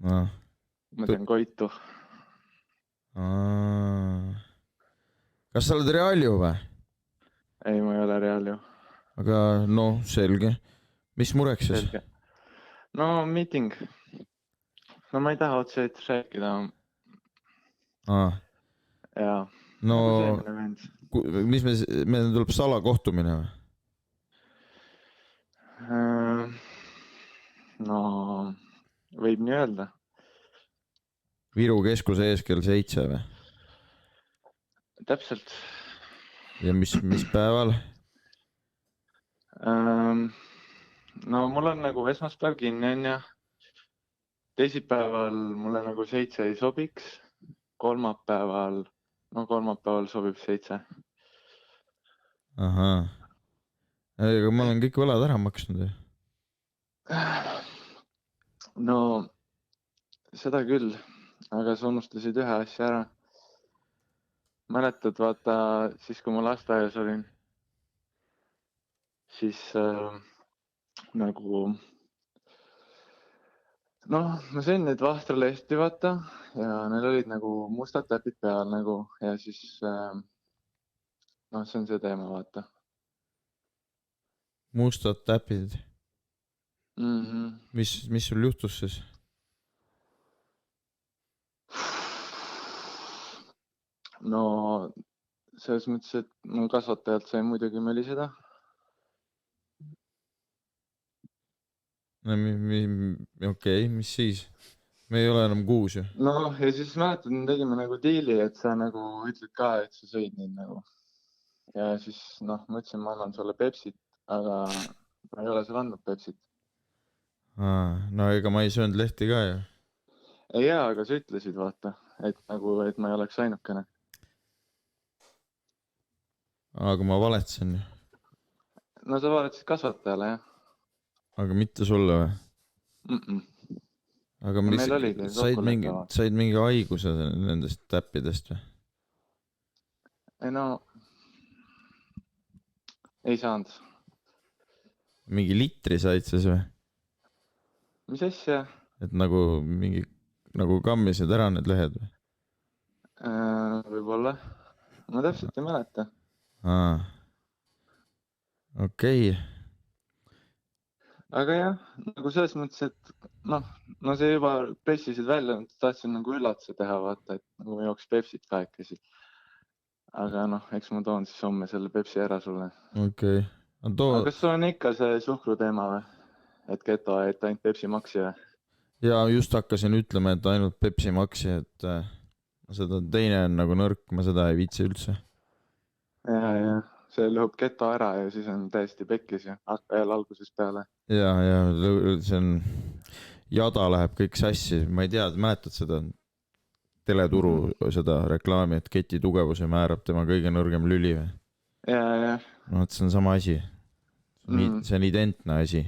no. . ma tean Koitu . kas sa oled Realju või ? ei , ma ei ole Real ju . aga no selge , mis mureks siis ? no miiting . no ma ei taha otseselt rääkida . jaa . no mis meil tuleb salakohtumine või ? no võib nii öelda . Viru keskuse ees kell 7 või ? täpselt . ja mis päeval ? no mul on nagu esmaspäev kinni onju . teisipäeval mulle nagu 7 ei sobiks . kolmapäeval sobib 7 . ahah . aga ma olen kõik võlad ära maksnud ju . no seda küll , aga sa unustasid ühe asja ära . mäletad , vaata siis , kui ma lasteaias olin , siis nagu noh, ma sõin neid Vahtralehti, vaata, ja neil olid nagu mustad täpid peal nagu ja siis noh, see on see teema, vaata. Mustad täpid. Mis sul juhtus siis? No selles mõttes, et mu kasvatajalt sai muidugi möliseda. No, okei, mis siis? Me ei ole enam kuus ju. No ja siis mäletad, me tegime nagu diili, et sa nagu ütled ka, et sa sõid neid nagu. Ja siis noh, ma ütlesin, ma annan sulle Pepsit, aga ma ei ole sulle andnud Pepsit. No ega ma ei söönud lehti ka ju. Ei jaa, aga sa ütlesid, vaata, et nagu, et ma ei oleks ainukene. Aga ma valetsen ju. No sa valetasid kasvatajale, jah. Aga mitte sulle või? Aga mis, said mingi haiguse nendest täppidest või? Ei no, ei saanud. Mingi litri said siis või? Mis asja? Et nagu mingi, nagu kammisid ära need lehed või? Võib-olla. Ma täpselt ei mäleta. Okei. Aga jah, nagu selles mõttes, et no see juba pressisid välja, tahtsin nagu üllatuse teha, vaata, et nagu ma jooks Pepsit kahekesi. Aga noh, eks ma toon siis homme selle Pepsi ära sulle. Okei. Aga kas sul on ikka see suhkru teema või? Et keto, et ainult Pepsi Maxi või? Ja just hakkasin ütlema, et ainult Pepsi Maxi, et seda teine on nagu nõrk, ma seda ei viitsi üldse. Ja. See lõhub keto ära ja siis on täiesti pekkis ja hakka jälle algusest peale. Ja see on, jada läheb kõik sassi, ma ei tea, mäletad seda teleturu seda reklaami, et keti tugevuse määrab tema kõige nõrgem lüli või? Ja. No, et see on sama asi. See on identne asi.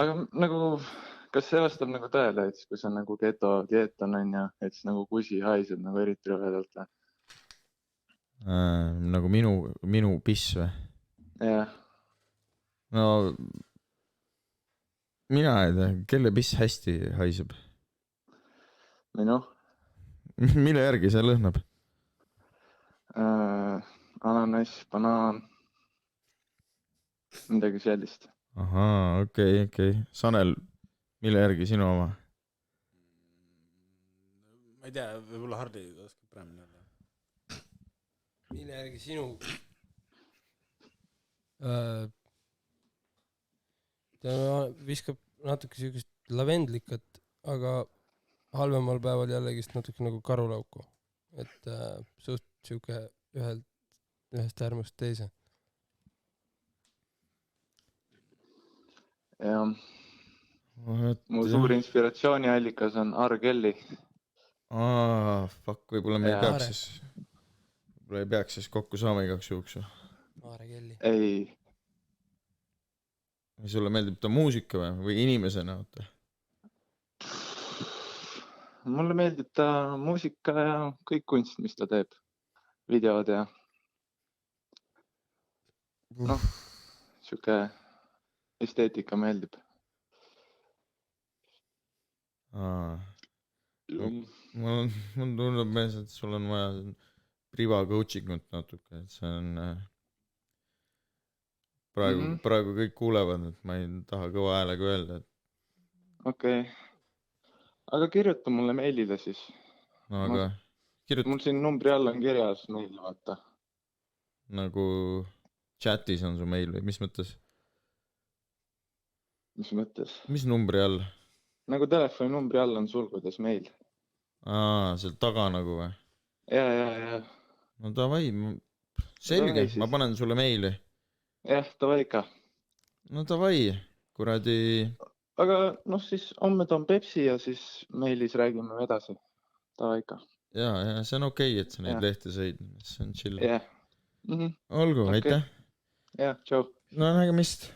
Aga nagu, kas see vastab nagu tõele, et kui see on nagu keto dieet on ja et siis nagu kusi haiseb nagu eriti rõvedalt või? Nagu minu piss või? Jah. No mina ei tea, kelle piss hästi haiseb? Minu? Mille järgi see lõhnab? Ananas, banaan, midagi sellist. Ahaa, okei. Sanel, mille järgi sinu oma? Ma ei tea, võib-olla Harli oskab paremini öelda. Mille järgi sinu ta viskab natuke siukest lavendlikat, aga halvemal päeval jällegist natuke nagu karulauku, et suht siuke ühest äärmust teise. Ja mu suur inspiratsiooniallikas on R. Kelly. Fuck, võib-olla me ei peaks siis kokku saama igaks juhuks. R. Kelly. Ei. Või sulle meeldib ta muusika või inimesena? Mulle meeldib ta muusika ja kõik kunst, mis ta teeb. Videod ja siuke esteetika meeldib. Mul tundub mees, et sul on vaja priva coachingut natuke, et see on praegu kõik kuulevad, et ma ei taha kõva häälega öelda. Okei. Aga kirjuta mulle meilile siis. No aga mul siin numbri all on kirjas meil, vaata. Nagu chatis on su meil või mis mõttes? Mis mõttes? Mis numbri all? Nagu telefoni numbri all on sulgudes meil. Seal taga nagu või? Ja. No davai, selge, ma panen sulle meili. Jah, davai ikka. No davai, kuradi. Aga noh, siis homme toon Pepsi ja siis meilis räägime edasi. Davai ikka. Ja, see on okei, et sa neid lehti sõid. See on chill. Jah. Olgu, aitäh. Jah, tšau. No nägemist.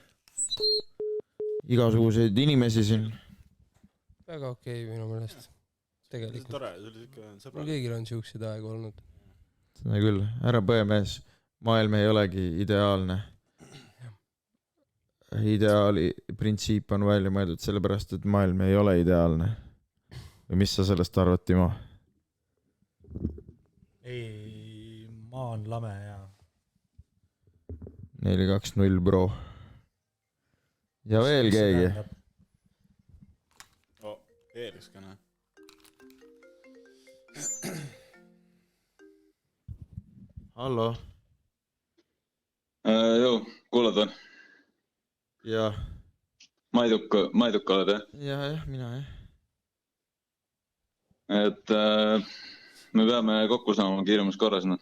Igasuguseid inimesi siin. Väga okei minu meelest. Tegelikult. Tore, see oli ikka sõbralik. Kõigil on siukseid aegu olnud. Seda küll, ära põe mees. Maailm ei olegi ideaalne. ideaali printsiip on välja mõeldud sellepärast, et maailm ei ole ideaalne. Või mis sa sellest arvad, Timo? ei , maa on lame ja 4-2-0 bro. Ja veel keegi. Eelis ka näe. Hallo. Joo, kuulad või? Jah. Maiduka oled, jah? Jah, mina jah. Et me peame kokku saama kiiremas korras. No.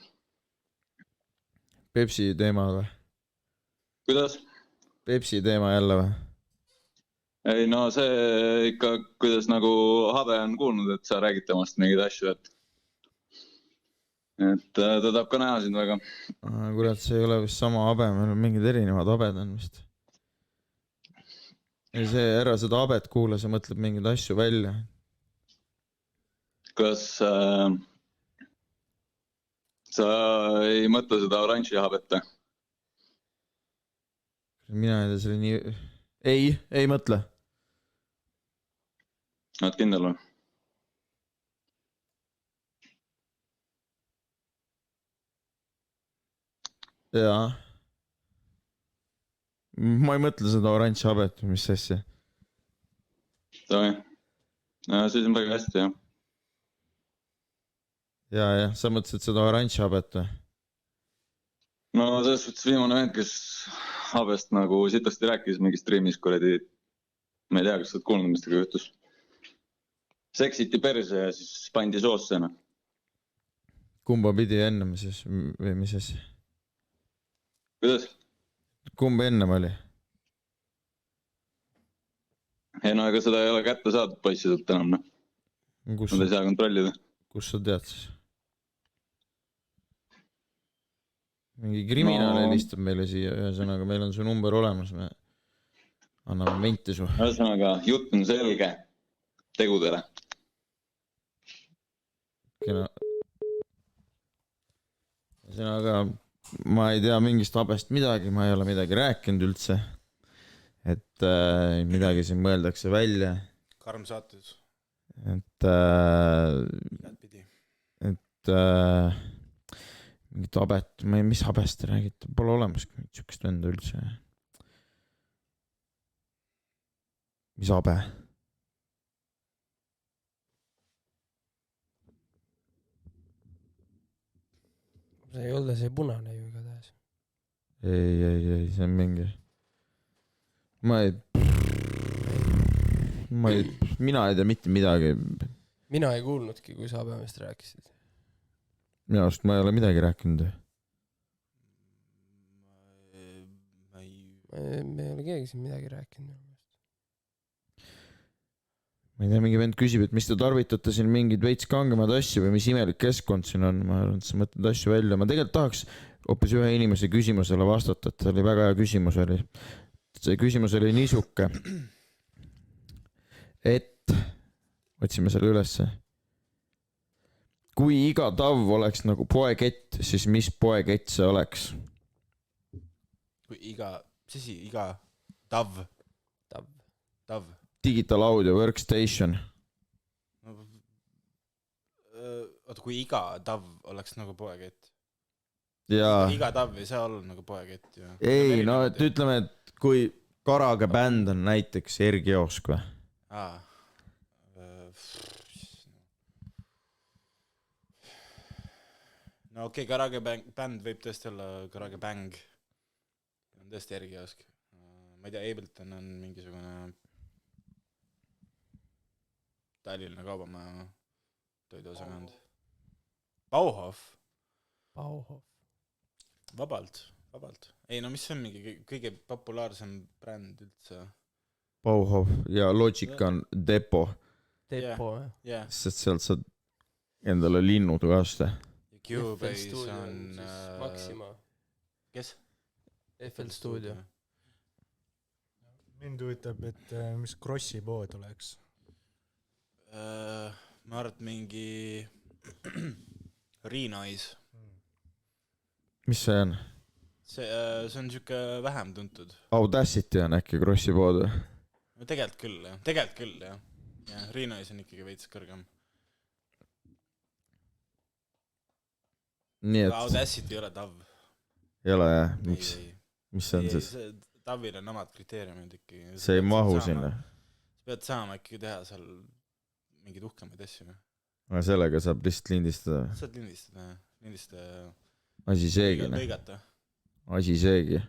Pepsi teema või? Kuidas? Pepsi teema jälle või? Ei no see ikka, kuidas nagu Habe on kuulnud, et sa räägid temast mingeid asju, et ta tahab ka näha sind väga. Kurat, see ei ole vist sama Habe, meil on mingid erinevad Habed on vist. Ja see ära seda Habet kuula, see mõtleb mingeid asju välja. Kas sa ei mõtle seda oranži Habet? Mina ei tea, see oli nii... Ei mõtle. Oled kindel või? Jaa. Ma ei mõtle seda oranži Habet, mis asja. Tõi. No, siis on väga hästi, jah. Jaa, sa mõtlesid seda oranži Habet või? No selles suhtes viimane vend, kes Habest nagu sitasti rääkis mingi streamis, kuradi, ma ei tea, kas sa oled kuulnud, mis tega juhtus. Seksiti perse ja siis pandi soosse. Kumba pidi ennem siis või mis asja? Kuidas? Kumb ennem oli? Ei no, ega seda ei ole kätte saadud poissidelt enam. Nad ei saa kontrollida. Kus sa tead siis? Mingi kriminaal helistab meile siia, ühesõnaga meil on su number olemas, me anname menti su. Ühesõnaga, jutt on selge tegudele. Ühesõnaga, ma ei tea mingist Habest midagi, ma ei ole midagi rääkinud üldse. Et midagi siin mõeldakse välja. Karm saatus. Et mingit Habet, mis Habest te räägite, pole olemas niisugust venda üldse. Mis Habe? See ei ole see punane ju igatahes. Ei, see on mingi. Mina ei tea mitte midagi. Mina ei kuulnudki, kui sa Habemest rääkisid. Minu arust ma ei ole midagi rääkinud. Me ei ole keegi siin midagi rääkinud. Ma ei tea, mingi vend küsib, et mis te tarvitate siin mingid veits kangemad asju või mis imelik keskkond siin on. Ma arvan, et sa mõtled asju välja. Ma tegelikult tahaks hoopis ühe inimese küsimusele vastata, et see oli väga hea küsimus. See küsimus oli niisuke, et otsime selle ülesse. Kui iga tav oleks nagu poekett, siis mis poekett see oleks? Kui iga tav. Digital Audio Workstation. Oota, kui iga tav oleks nagu poekett. Jaa. Iga tav ei saa olla nagu poekett. Ju. Ei, no et ütleme, et kui Karaga bänd on näiteks Ergi Joosk või? No okei, Karage bänd võib tõesti olla Karage bäng. On tõesti Ergi Joosk. Ma ei tea, Ableton on mingisugune Tallinna kaubamaja toiduosakond. Bauhof. Vabalt. Ei no mis on mingi kõige populaarsem bränd üldse? Bauhof ja Logic on Depo. Yeah. Sest sealt saad endale linnud kaasta. Cubase on Maxima. Kes? FL Studio. Mind huvitab, et mis Krossi pood oleks? Ma arvan, et mingi Renoise. Mis see on? see on siuke vähem tuntud . Audacity on äkki Krossi pood või? no tegelikult küll jah . ja Riinois on ikkagi veits kõrgem . Nii et Audacity ei ole TAV . ei ole jah, miks ? mis see on siis ? TAV-il on omad kriteeriumid ikkagi . See ei mahu sinna . sa pead saama ikkagi teha seal mingeid uhkemaid asju . aga sellega saab lihtsalt lindistada . saad lindistada asi seegi , lõigata . asi seegi .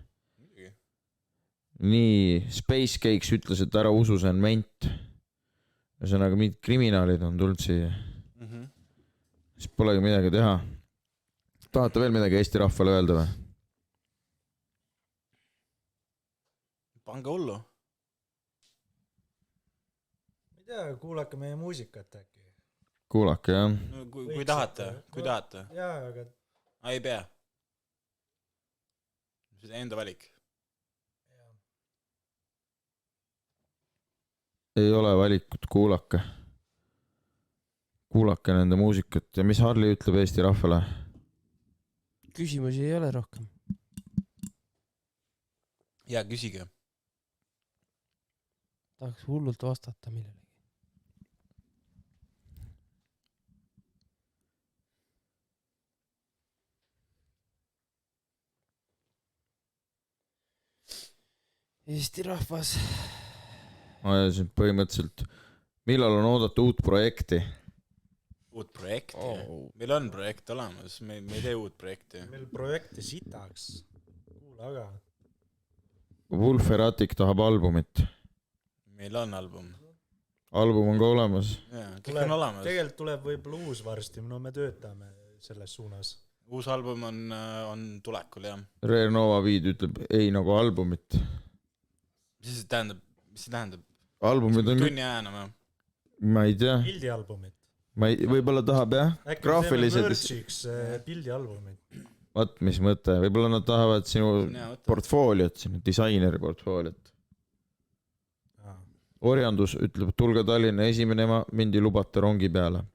nii , Space Cakes ütles , et ära usu , see on ment . ühesõnaga , mingid kriminaalid on tulnud siia . siis polegi midagi teha . tahate veel midagi Eesti rahvale öelda või ? pange hullu . ma ei tea , kuulake meie muusikat äkki . kuulake jah . no kui tahate , kui tahate . jaa , aga ei pea . see on enda valik . ei ole valikut , kuulake . kuulake nende muusikat ja mis Harli ütleb Eesti rahvale ? küsimusi ei ole rohkem . ja küsige . tahaks hullult vastata millelegi . Eesti rahvas . põhimõtteliselt , millal on oodata uut projekti ? uut projekti meil on projekt olemas , me ei tee uut projekti . meil projekti sitaks . kuule aga . Wolf Eratic tahab albumit . meil on album . album on ka olemas . kõik on olemas . tegelikult tuleb võib-olla uus varsti , no me töötame selles suunas . uus album on tulekul jah . Rare Nova Beat ütleb ei nagu albumit . mis see tähendab ? albumid on tunni ajana või ? ma ei tea , pildialbumit . ma ei , võib-olla tahab jah , äkki me teeme graafilised , merch'iks pildialbumit . vaat mis mõte , võib-olla nad tahavad sinu hea mõte. portfooliot , sinu disaineri portfooliot . Orjandus ütleb , tulge Tallinna esinema , mind ei lubata rongi peale .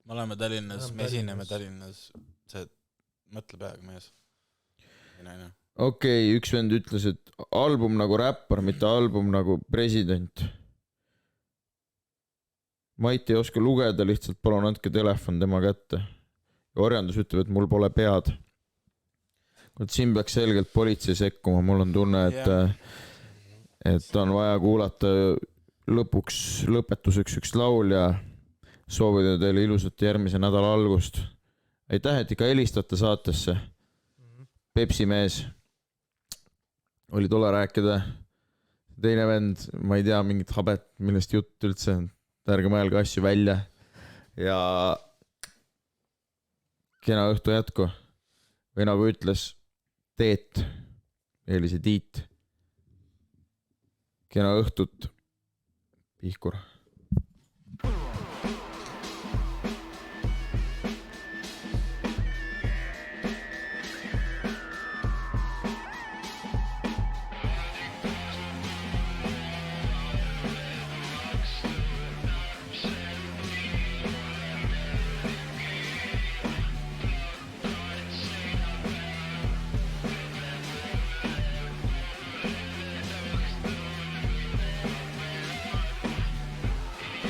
me oleme Tallinnas , Oleme me esineme Tallinnas. Tallinnas . see mõtle peaga mees . naine . okei , üks vend ütles , et album nagu räppar , mitte album nagu president . Mait ei oska lugeda , lihtsalt palun andke telefon tema kätte . Orjandus ütleb , et mul pole pead . kuid siin peaks selgelt politsei sekkuma , mul on tunne , et on vaja kuulata lõpuks lõpetuseks üks laul ja soovida teile ilusat järgmise nädala algust . aitäh , et ikka helistate saatesse . Pepsi mees . oli tore rääkida . teine vend , ma ei tea mingit habet , millest jutt üldse , ärge mõelge asju välja ja kena õhtu jätku . või nagu ütles Teet , Eelise Tiit . kena õhtut , Pihkur .